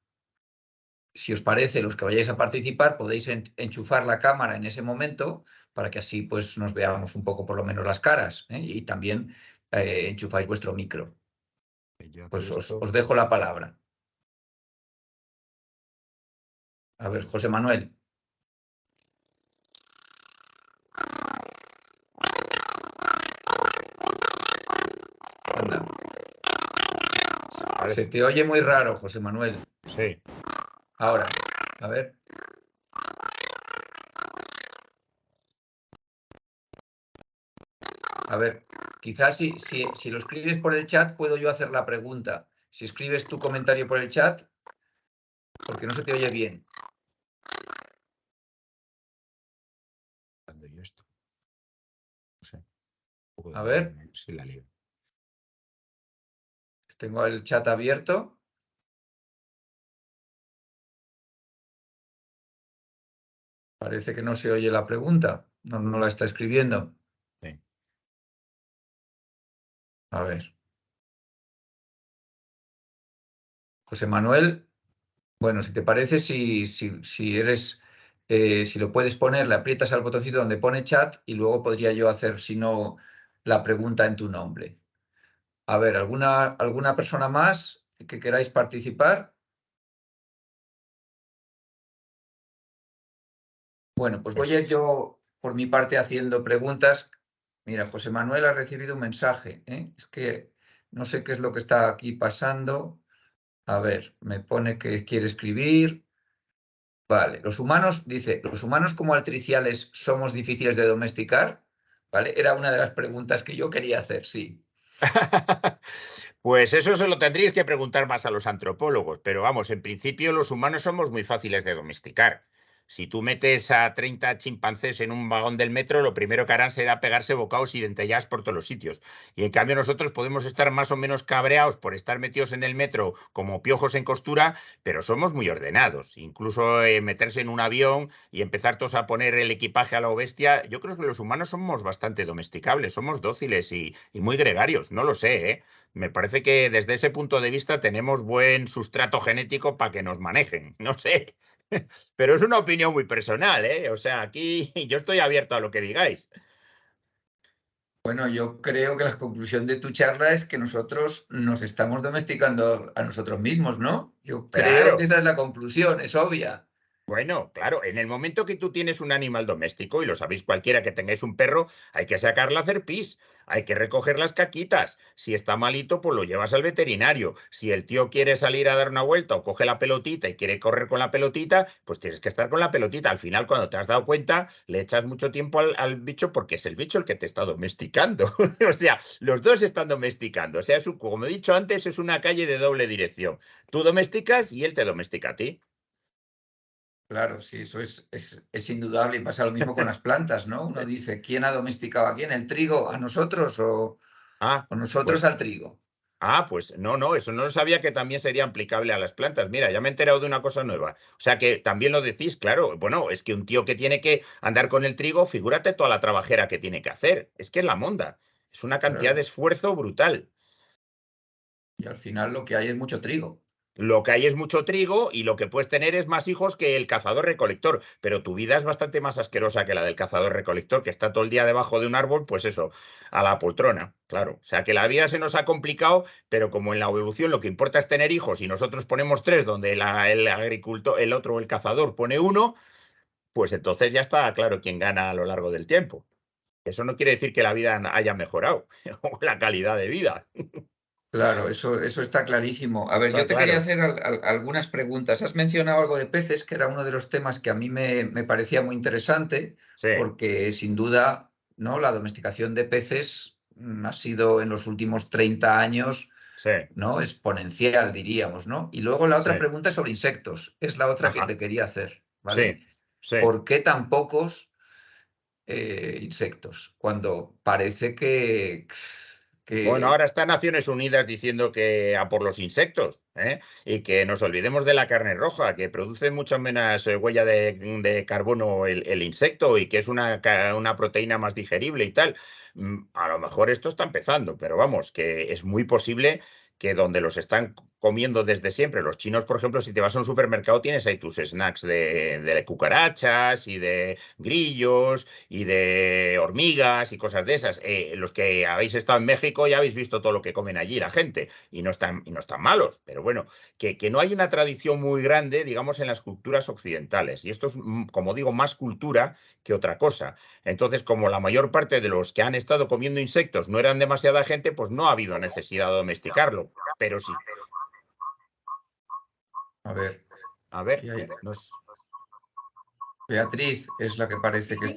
Si os parece, los que vayáis a participar, podéis enchufar la cámara en ese momento para que así pues nos veamos un poco por lo menos las caras, ¿eh? Y también enchufáis vuestro micro. yo aquí Pues esto. os dejo la palabra. A ver, José Manuel. Anda. Se Parece. te oye muy raro, José Manuel. Sí. Ahora, a ver. A ver, quizás si lo escribes por el chat, puedo yo hacer la pregunta. Si escribes tu comentario por el chat, porque no se te oye bien. A ver, si la lío. tengo el chat abierto. Parece que no se oye la pregunta. No la está escribiendo. Sí. A ver. José Manuel, bueno, si te parece, si eres, si lo puedes poner, le aprietas al botoncito donde pone chat y luego podría yo hacer, si no, la pregunta en tu nombre. A ver, ¿alguna persona más que queráis participar? Bueno, pues voy a ir yo por mi parte haciendo preguntas. Mira, José Manuel ha recibido un mensaje, ¿eh? Es que no sé qué es lo que está aquí pasando. A ver, me pone que quiere escribir. Vale, los humanos, dice, ¿los humanos como altriciales somos difíciles de domesticar? ¿Vale? Era una de las preguntas que yo quería hacer, sí. Pues eso se lo tendríais que preguntar más a los antropólogos, pero vamos, en principio los humanos somos muy fáciles de domesticar. Si tú metes a 30 chimpancés en un vagón del metro, lo primero que harán será pegarse bocados y dentelladas por todos los sitios. Y en cambio nosotros podemos estar más o menos cabreados por estar metidos en el metro como piojos en costura, pero somos muy ordenados. Incluso meterse en un avión y empezar todos a poner el equipaje a la bestia, yo creo que los humanos somos bastante domesticables, somos dóciles y muy gregarios, no lo sé, ¿eh? Me parece que desde ese punto de vista tenemos buen sustrato genético para que nos manejen. No sé, pero es una opinión muy personal, ¿eh? O sea, aquí yo estoy abierto a lo que digáis. Bueno, yo creo que la conclusión de tu charla es que nosotros nos estamos domesticando a nosotros mismos, ¿no? Yo creo que Claro. esa es la conclusión, es obvia. Bueno, claro, en el momento que tú tienes un animal doméstico, y lo sabéis cualquiera que tengáis un perro, hay que sacarle a hacer pis, hay que recoger las caquitas. Si está malito, pues lo llevas al veterinario. Si el tío quiere salir a dar una vuelta o coge la pelotita y quiere correr con la pelotita, pues tienes que estar con la pelotita. Al final, cuando te has dado cuenta, le echas mucho tiempo al bicho porque es el bicho el que te está domesticando. O sea, los dos están domesticando. O sea, como he dicho antes, es una calle de doble dirección. Tú domesticas y él te domestica a ti. Claro, sí, eso es indudable y pasa lo mismo con las plantas, ¿no? Uno dice, ¿quién ha domesticado a quién? ¿El trigo a nosotros Ah, o nosotros pues al trigo? Pues no, eso no lo sabía que también sería aplicable a las plantas. Mira, ya me he enterado de una cosa nueva. O sea que también lo decís, claro. Bueno, es que un tío que tiene que andar con el trigo, figúrate toda la trabajera que tiene que hacer. Es que es la monda. Es una cantidad de Claro. esfuerzo brutal. Y al final lo que hay es mucho trigo. Lo que hay es mucho trigo y lo que puedes tener es más hijos que el cazador-recolector, pero tu vida es bastante más asquerosa que la del cazador-recolector, que está todo el día debajo de un árbol, pues eso, a la poltrona, claro. O sea que la vida se nos ha complicado, pero como en la evolución lo que importa es tener hijos y nosotros ponemos tres, donde el agricultor, el otro, el cazador, pone uno, pues entonces ya está claro quién gana a lo largo del tiempo. Eso no quiere decir que la vida haya mejorado o la calidad de vida. Claro, eso está clarísimo. A ver, yo Está te quería claro. hacer algunas preguntas. Has mencionado algo de peces, que era uno de los temas que a mí me parecía muy interesante, Sí, porque sin duda, ¿no? La domesticación de peces ha sido en los últimos 30 años, sí, ¿no? Exponencial, diríamos, ¿no? Y luego la sí. otra pregunta es sobre insectos. Es la otra que Ajá. te quería hacer, Sí, ¿vale? sí. ¿Por qué tan pocos insectos? Cuando parece Bueno, que ahora está Naciones Unidas diciendo que a por los insectos, ¿eh? Y que nos olvidemos de la carne roja, que produce mucha menos huella de carbono el insecto y que es una proteína más digerible y tal. A lo mejor esto está empezando, pero vamos, que es muy posible que donde los están comiendo desde siempre, los chinos, por ejemplo, si te vas a un supermercado tienes ahí tus snacks de cucarachas y de grillos y de hormigas y cosas de esas. Los que habéis estado en México ya habéis visto todo lo que comen allí la gente y no están malos, pero bueno, que no hay una tradición muy grande, digamos, en las culturas occidentales. Y esto es, como digo, más cultura que otra cosa. Entonces, como la mayor parte de los que han estado comiendo insectos no eran demasiada gente, pues no ha habido necesidad de domesticarlo. Pero sí, a ver, a ver, ¿qué hay? nos... Beatriz es la que parece que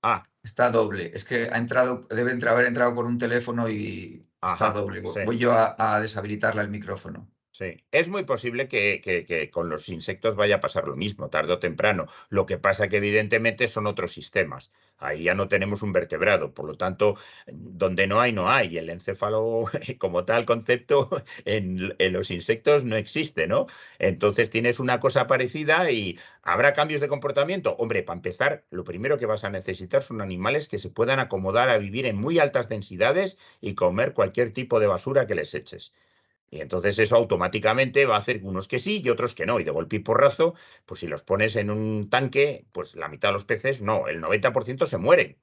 Ah, está doble. Es que ha entrado, haber entrado por un teléfono y está ajá, doble. sí. Voy yo a deshabilitarla el micrófono. Sí, es muy posible que con los insectos vaya a pasar lo mismo, tarde o temprano. Lo que pasa que evidentemente son otros sistemas. Ahí ya no tenemos un vertebrado, por lo tanto, donde no hay, no hay. El encéfalo como tal concepto en los insectos no existe, ¿no? Entonces tienes una cosa parecida y ¿habrá cambios de comportamiento? Hombre, para empezar, lo primero que vas a necesitar son animales que se puedan acomodar a vivir en muy altas densidades y comer cualquier tipo de basura que les eches. Y entonces eso automáticamente va a hacer unos que sí y otros que no. Y de golpe y porrazo, pues si los pones en un tanque, pues la mitad de los peces no, el 90% se mueren.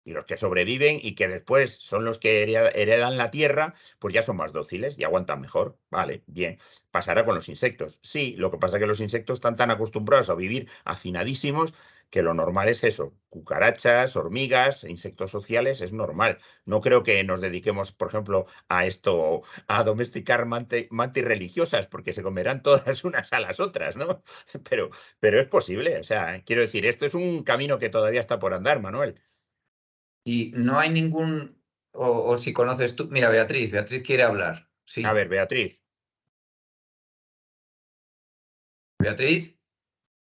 Y los que sobreviven y que después son los que heredan la tierra, pues ya son más dóciles y aguantan mejor. Vale, bien. Pasará con los insectos. Sí, lo que pasa es que los insectos están tan acostumbrados a vivir hacinadísimos que lo normal es eso. Cucarachas, hormigas, insectos sociales, es normal. No creo que nos dediquemos, por ejemplo, a esto, a domesticar mantis religiosas, porque se comerán todas unas a las otras, ¿no? Pero, pero es posible. O sea, quiero decir, esto es un camino que todavía está por andar, Manuel. Y no hay ningún, o si conoces tú, mira, Beatriz quiere hablar. A Sí, ver, Beatriz. Beatriz,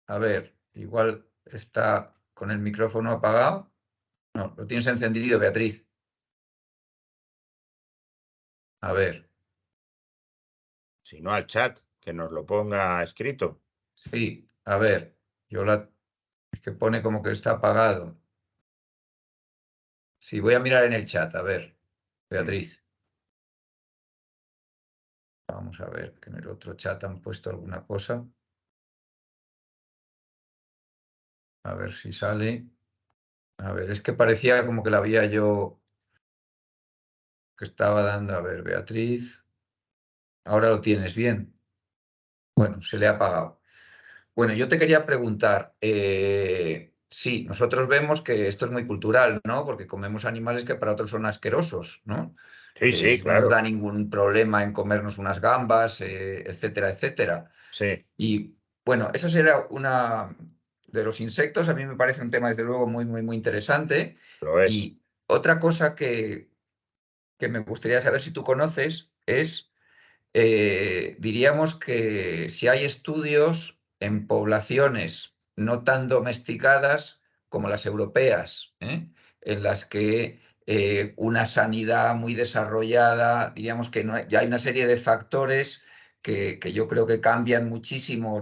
a ver, igual está con el micrófono apagado. No, lo tienes encendido, Beatriz. A ver, Si no al chat, que nos lo ponga escrito. sí, a ver, yo la es que pone como que está apagado. Sí, voy a mirar en el chat, a ver, Mm. Beatriz. Vamos a ver, que en el otro chat han puesto alguna cosa. A ver si sale. A ver, es que parecía como que la había yo que estaba dando. A ver, Beatriz. Ahora lo tienes bien. Bueno, se le ha apagado. Bueno, yo te quería preguntar, sí, nosotros vemos que esto es muy cultural, ¿no? Porque comemos animales que para otros son asquerosos, ¿no? Sí, sí, No nos claro. da ningún problema en comernos unas gambas, etcétera, etcétera. Sí, Y bueno, esa sería una de los insectos. A mí me parece un tema, desde luego, muy, muy, muy interesante. lo es. Y otra cosa que me gustaría saber si tú conoces es, diríamos que si hay estudios en poblaciones no tan domesticadas como las europeas, ¿eh? En las que una sanidad muy desarrollada, diríamos que ya hay una serie de factores que yo creo que cambian muchísimo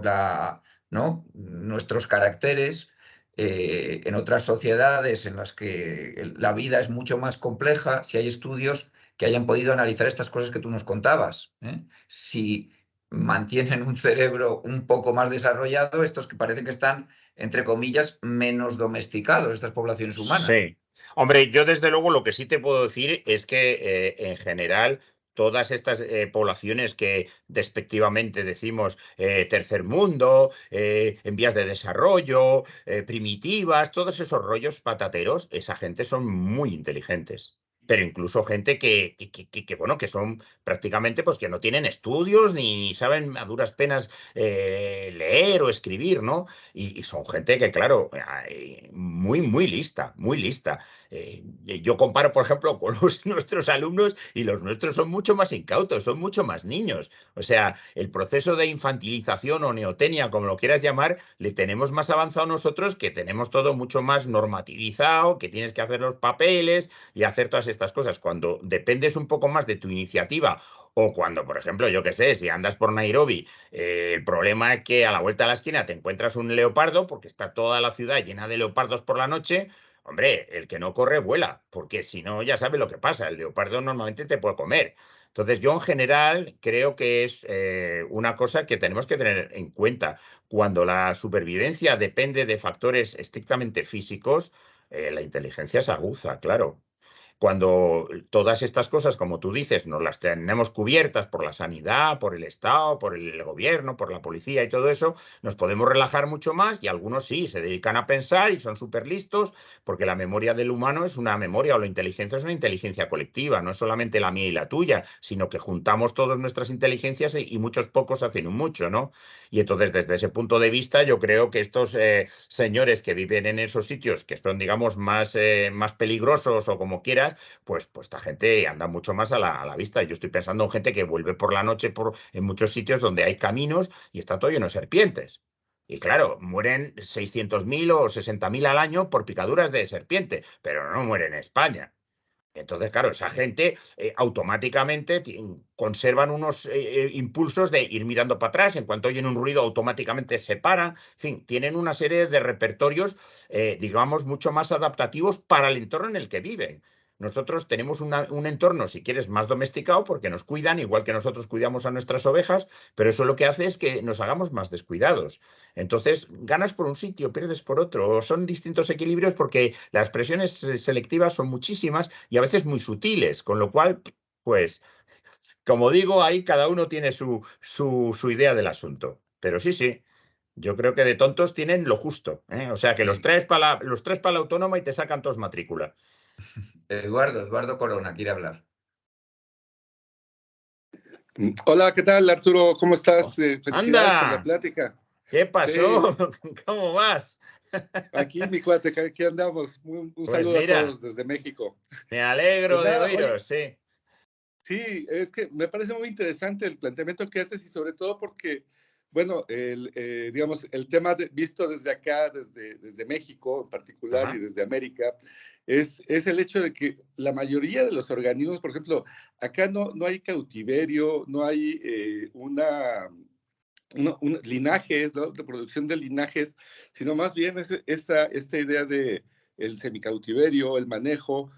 ¿no? Nuestros caracteres. En otras sociedades en las que la vida es mucho más compleja, si hay estudios que hayan podido analizar estas cosas que tú nos contabas, ¿eh? Si mantienen un cerebro un poco más desarrollado, estos que parecen que están, entre comillas, menos domesticados, estas poblaciones humanas. Sí. Hombre, yo desde luego lo que sí te puedo decir es que en general todas estas poblaciones que despectivamente decimos tercer mundo, en vías de desarrollo, primitivas, todos esos rollos patateros, esa gente son muy inteligentes. Pero incluso gente bueno, que son prácticamente, pues que no tienen estudios ni saben a duras penas leer o escribir, ¿no? Y son gente que, claro, muy, muy lista, muy lista. Yo comparo, por ejemplo, con nuestros alumnos y los nuestros son mucho más incautos, son mucho más niños. O sea, el proceso de infantilización o neotenia, como lo quieras llamar, le tenemos más avanzado nosotros, que tenemos todo mucho más normativizado, que tienes que hacer los papeles y hacer todas estas cosas. Cuando dependes un poco más de tu iniciativa o cuando, por ejemplo, yo qué sé, si andas por Nairobi, el problema es que a la vuelta de la esquina te encuentras un leopardo, porque está toda la ciudad llena de leopardos por la noche. Hombre, el que no corre vuela, porque si no, ya sabes lo que pasa. El leopardo normalmente te puede comer. Entonces, yo en general creo que es una cosa que tenemos que tener en cuenta. Cuando la supervivencia depende de factores estrictamente físicos, la inteligencia se aguza, claro. Cuando todas estas cosas, como tú dices, nos las tenemos cubiertas por la sanidad, por el Estado, por el gobierno, por la policía y todo eso, nos podemos relajar mucho más y algunos sí, se dedican a pensar y son súper listos, porque la memoria del humano es una memoria o la inteligencia es una inteligencia colectiva, no es solamente la mía y la tuya, sino que juntamos todas nuestras inteligencias y muchos pocos hacen un mucho, ¿no? Y entonces, desde ese punto de vista, yo creo que estos señores que viven en esos sitios que son, digamos, más peligrosos o como quieras, carreteras, pues esta gente anda mucho más a la vista. Yo estoy pensando en gente que vuelve por la noche en muchos sitios donde hay caminos y está todo lleno de serpientes. Y claro, mueren 600.000 o 60.000 al año por picaduras de serpiente, pero no mueren en España. Entonces, claro, esa gente automáticamente conservan unos impulsos de ir mirando para atrás. En cuanto oyen un ruido, automáticamente se paran. En fin, tienen una serie de repertorios, digamos, mucho más adaptativos para el entorno en el que viven. Nosotros tenemos un entorno, si quieres, más domesticado porque nos cuidan, igual que nosotros cuidamos a nuestras ovejas, pero eso lo que hace es que nos hagamos más descuidados. Entonces, ganas por un sitio, pierdes por otro. Son distintos equilibrios porque las presiones selectivas son muchísimas y a veces muy sutiles, con lo cual, pues, como digo, ahí cada uno tiene su idea del asunto. Pero sí, yo creo que de tontos tienen lo justo, ¿eh? O sea, que los Sí. traes para la autónoma y te sacan todos matrícula. Eduardo Corona quiere hablar. Hola, ¿qué tal, Arturo? ¿Cómo estás? Oh, Felicidades por la ¡anda! plática. ¿Qué Sí, pasó? ¿Cómo vas? aquí, mi cuate, aquí andamos. Un Pues saludo a mira, todos desde México. me Pues alegro de nada, oye, oíros, sí. sí, es que me parece muy interesante el planteamiento que haces y sobre todo porque, bueno, digamos, el tema visto desde acá, desde México en particular y Ajá. desde América, es el hecho de que la mayoría de los organismos, por ejemplo, acá no hay cautiverio, no hay linajes, ¿no? De producción de linajes, sino más bien es esta idea de el semicautiverio, el manejo,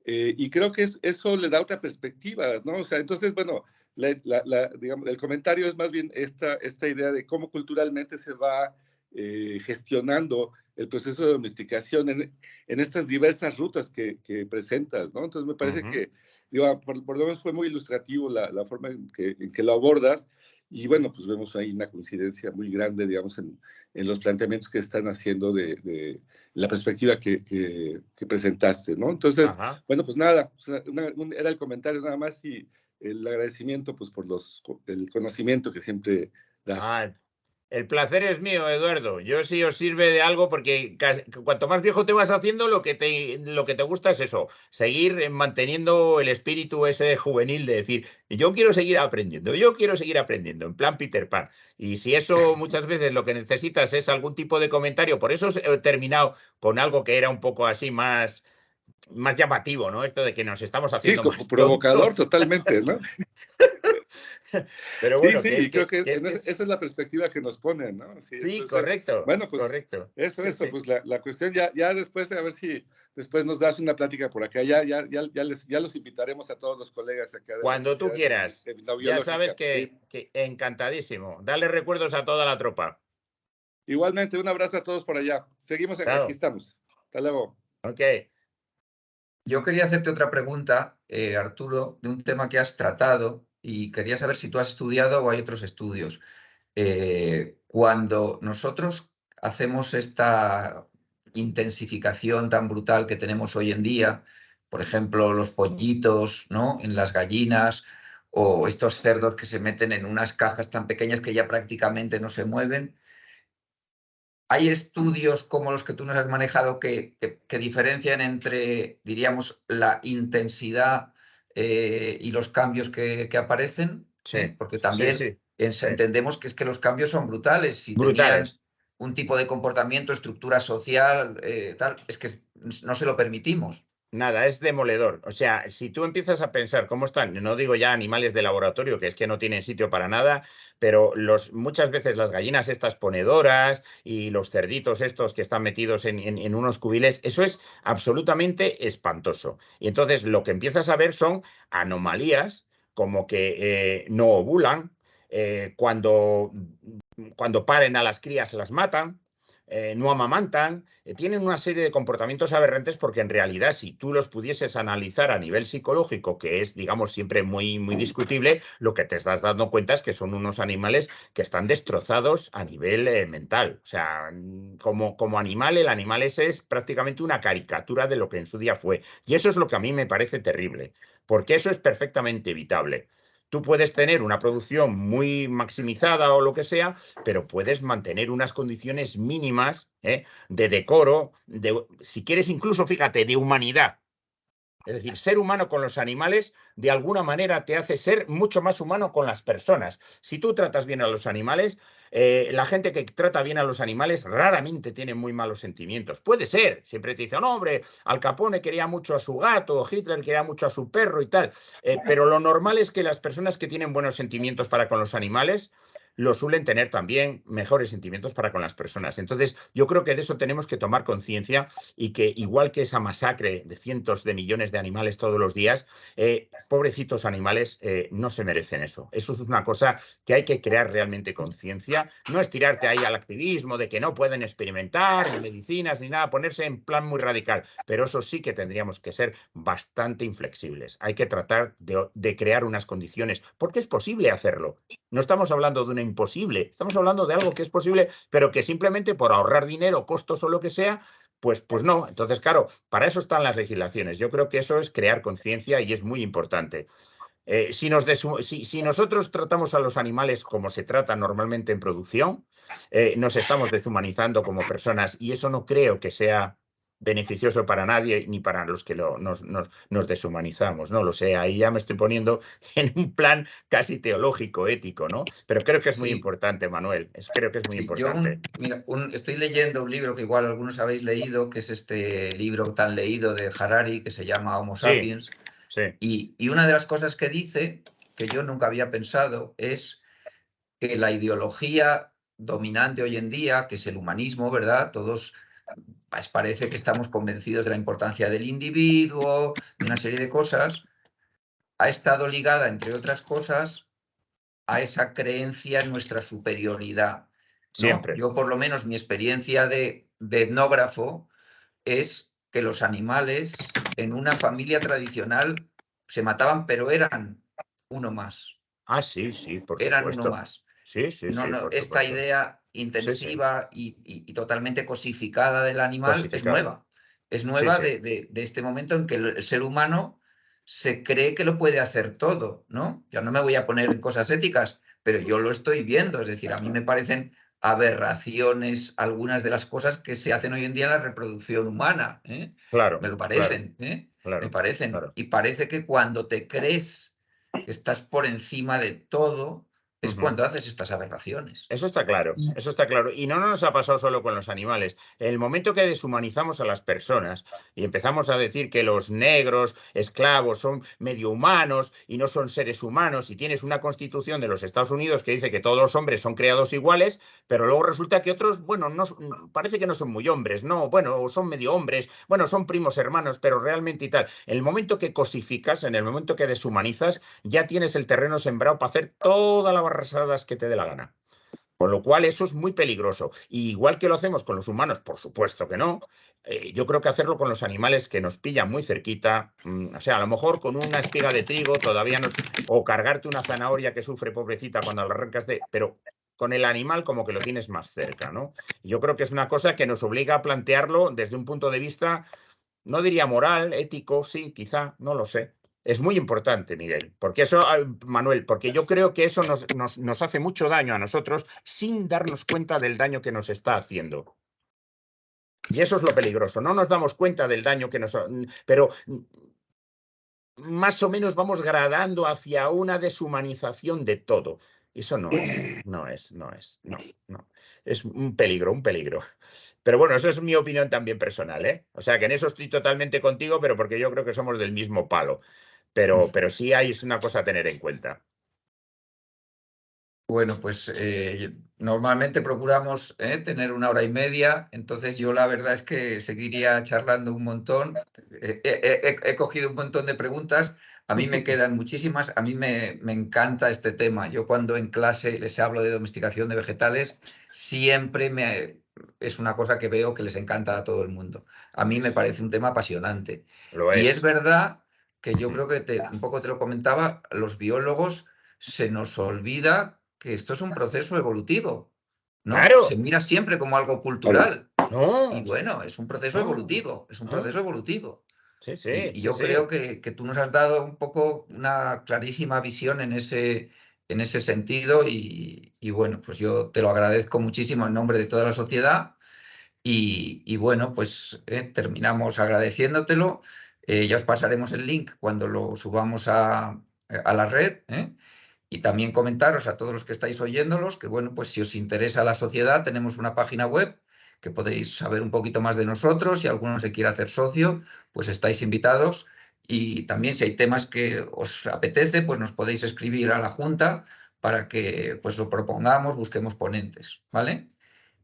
y creo que eso le da otra perspectiva, ¿no? O sea, entonces, bueno, digamos, el comentario es más bien esta idea de cómo culturalmente se va gestionando el proceso de domesticación en estas diversas rutas que presentas, ¿no? Entonces me parece Ujú. que, digo, por lo menos fue muy ilustrativo la forma en que lo abordas, y bueno, pues vemos ahí una coincidencia muy grande, digamos, en los planteamientos que están haciendo de la perspectiva que presentaste, ¿no? Entonces, Ajá. bueno, pues nada, era el comentario nada más y el agradecimiento pues por el conocimiento que siempre das. Ah, el placer es mío, Eduardo. Yo sí os sirve de algo porque cuanto más viejo te vas haciendo, lo que te gusta es eso, seguir manteniendo el espíritu ese juvenil de decir, yo quiero seguir aprendiendo, en plan Peter Pan. Y si eso muchas veces lo que necesitas es algún tipo de comentario, por eso he terminado con algo que era un poco así más llamativo, ¿no? Esto de que nos estamos Sí, haciendo como más provocador tontos. totalmente, ¿no? Pero Sí, bueno, sí, y creo que que esa es la perspectiva que nos ponen, ¿no? Sí, sí, entonces, correcto, bueno, pues correcto. eso, Sí, eso, sí. pues la cuestión ya después, a ver si después nos das una plática por acá, ya los invitaremos a todos los colegas acá de la Cuando tú Sociedad quieras. Ya sabes Etnobiológica, sí. que encantadísimo. Dale recuerdos a toda la tropa. Igualmente, un abrazo a todos por allá. Seguimos, aquí Chao. estamos. Hasta luego. Ok. Yo quería hacerte otra pregunta, Arturo, de un tema que has tratado y quería saber si tú has estudiado o hay otros estudios. Cuando nosotros hacemos esta intensificación tan brutal que tenemos hoy en día, por ejemplo, los pollitos, ¿no? En las gallinas o estos cerdos que se meten en unas cajas tan pequeñas que ya prácticamente no se mueven. ¿Hay estudios como los que tú nos has manejado que diferencian entre, diríamos, la intensidad y los cambios que aparecen? Sí, Porque sí, también sí, sí. entendemos que es que los cambios son brutales. Si tenían Brutales. un tipo de comportamiento, estructura social, tal, es que no se lo permitimos. Nada, es demoledor. O sea, si tú empiezas a pensar cómo están, no digo ya animales de laboratorio, que es que no tienen sitio para nada, pero muchas veces las gallinas estas ponedoras y los cerditos estos que están metidos en unos cubiles, eso es absolutamente espantoso. Y entonces lo que empiezas a ver son anomalías como que no ovulan, cuando paren a las crías las matan, no amamantan, tienen una serie de comportamientos aberrantes porque en realidad si tú los pudieses analizar a nivel psicológico, que es digamos siempre muy, muy discutible, lo que te estás dando cuenta es que son unos animales que están destrozados a nivel mental. O sea, como animal, el animal ese es prácticamente una caricatura de lo que en su día fue. Y eso es lo que a mí me parece terrible, porque eso es perfectamente evitable. Tú puedes tener una producción muy maximizada o lo que sea, pero puedes mantener unas condiciones mínimas de decoro, si quieres incluso, fíjate, de humanidad. Es decir, ser humano con los animales de alguna manera te hace ser mucho más humano con las personas. Si tú tratas bien a los animales, la gente que trata bien a los animales raramente tiene muy malos sentimientos. Puede ser, siempre te dicen, no, hombre, Al Capone quería mucho a su gato, o Hitler quería mucho a su perro y tal. Pero lo normal es que las personas que tienen buenos sentimientos para con los animales lo suelen tener también mejores sentimientos para con las personas. Entonces, yo creo que de eso tenemos que tomar conciencia y que igual que esa masacre de cientos de millones de animales todos los días, pobrecitos animales no se merecen eso. Eso es una cosa que hay que crear realmente conciencia. No es tirarte ahí al activismo de que no pueden experimentar en medicinas ni nada, ponerse en plan muy radical, pero eso sí que tendríamos que ser bastante inflexibles. Hay que tratar de crear unas condiciones, porque es posible hacerlo. No estamos hablando de una imposible, estamos hablando de algo que es posible, pero que simplemente por ahorrar dinero, costos o lo que sea, pues no. Entonces, claro, para eso están las legislaciones. Yo creo que eso es crear conciencia y es muy importante. Si nosotros tratamos a los animales como se trata normalmente en producción, nos estamos deshumanizando como personas y eso no creo que sea beneficioso para nadie ni para los que nos deshumanizamos. No lo sé, ahí ya me estoy poniendo en un plan casi teológico, ético, ¿no? Pero creo que es muy Sí, importante, Manuel. Creo que es muy sí. importante. Mira, estoy leyendo un libro que igual algunos habéis leído, que es este libro tan leído de Harari, que se llama Homo Sí, Sapiens. sí, Y una de las cosas que dice, que yo nunca había pensado, es que la ideología dominante hoy en día, que es el humanismo, ¿verdad? Todos pues, parece que estamos convencidos de la importancia del individuo, de una serie de cosas, ha estado ligada, entre otras cosas, a esa creencia en nuestra superioridad, ¿no? siempre. Yo, por lo menos, mi experiencia de etnógrafo es que los animales en una familia tradicional se mataban, pero eran uno más, Ah, sí, sí, por eran uno supuesto. más. Sí, sí, No, sí, no, por esta supuesto. idea Sí, sí, intensiva y totalmente cosificada del animal es cosificada. nueva. Es Sí, nueva sí. de este momento en que el ser humano se cree que lo puede hacer todo, ¿no? Yo no me voy a poner en cosas éticas, pero yo lo estoy viendo. Es decir, a mí me parecen aberraciones algunas de las cosas que se hacen hoy en día en la reproducción humana, ¿eh? Me Claro, lo claro, parecen, ¿eh? Me claro, parecen. claro. Y parece que cuando te crees que estás por encima de todo, es Ujú. cuando haces estas aberraciones. Eso está claro, eso está claro. Y no nos ha pasado solo con los animales. El momento que deshumanizamos a las personas y empezamos a decir que los negros, esclavos, son medio humanos y no son seres humanos, y tienes una constitución de los Estados Unidos que dice que todos los hombres son creados iguales, pero luego resulta que otros, bueno, no, parece que no son muy hombres, no, bueno, son medio hombres, bueno, son primos hermanos, pero realmente y tal. En el momento que cosificas, en el momento que deshumanizas, ya tienes el terreno sembrado para hacer todas las barrasadas que te dé la gana. Con lo cual eso es muy peligroso. Y igual que lo hacemos con los humanos, por supuesto que no, yo creo que hacerlo con los animales que nos pillan muy cerquita, o sea, a lo mejor con una espiga de trigo todavía nos... o cargarte una zanahoria que sufre pobrecita cuando la arrancas de... pero con el animal como que lo tienes más cerca, ¿no? Yo creo que es una cosa que nos obliga a plantearlo desde un punto de vista, no diría moral, ético, sí, quizá, no lo sé. Es muy importante, Miguel, porque eso, Manuel, porque yo creo que eso nos hace mucho daño a nosotros sin darnos cuenta del daño que nos está haciendo. Y eso es lo peligroso. No nos damos cuenta del daño que nos... Pero más o menos vamos gradando hacia una deshumanización de todo. Eso no es, no es, no es, no, no. Es un peligro, un peligro. Pero bueno, eso es mi opinión también personal, ¿eh? O sea que en eso estoy totalmente contigo, pero porque yo creo que somos del mismo palo. Pero sí hay es una cosa a tener en cuenta. Bueno, pues normalmente procuramos tener 1 hora y media, entonces yo la verdad es que seguiría charlando un montón. He cogido un montón de preguntas, a mí me quedan muchísimas, a mí me encanta este tema. Yo cuando en clase les hablo de domesticación de vegetales, siempre es una cosa que veo que les encanta a todo el mundo. A mí me parece un tema apasionante. Lo Y es es. verdad que yo creo que un poco te lo comentaba, los biólogos se nos olvida que esto es un proceso evolutivo, ¿no? Se Claro. mira siempre como algo cultural y No, bueno, es un proceso no, evolutivo, es un proceso no. evolutivo. Sí, sí, Y sí, yo creo sí. que tú nos has dado un poco una clarísima visión en ese sentido y bueno, pues yo te lo agradezco muchísimo en nombre de toda la sociedad y bueno, pues terminamos agradeciéndotelo. Ya os pasaremos el link cuando lo subamos a la red, ¿eh? Y también comentaros a todos los que estáis oyéndolos que, bueno, pues si os interesa la sociedad, tenemos una página web que podéis saber un poquito más de nosotros. Si alguno se quiere hacer socio, pues estáis invitados. Y también si hay temas que os apetece, pues nos podéis escribir a la Junta para que pues lo propongamos, busquemos ponentes, ¿vale?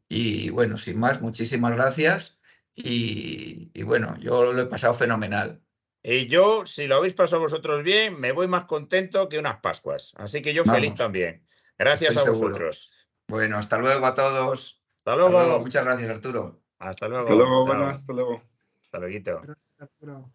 Y bueno, sin más, muchísimas gracias. Y bueno, yo lo he pasado fenomenal. Y yo, si lo habéis pasado vosotros bien, me voy más contento que unas Pascuas. Así que yo feliz Vamos, también. Gracias estoy a seguro. vosotros. Bueno, hasta luego a todos. Hasta Hasta luego. luego. Muchas gracias, Arturo. Hasta Hasta luego. luego, Chao. buenas, hasta luego. Hasta luego. Gracias, Arturo.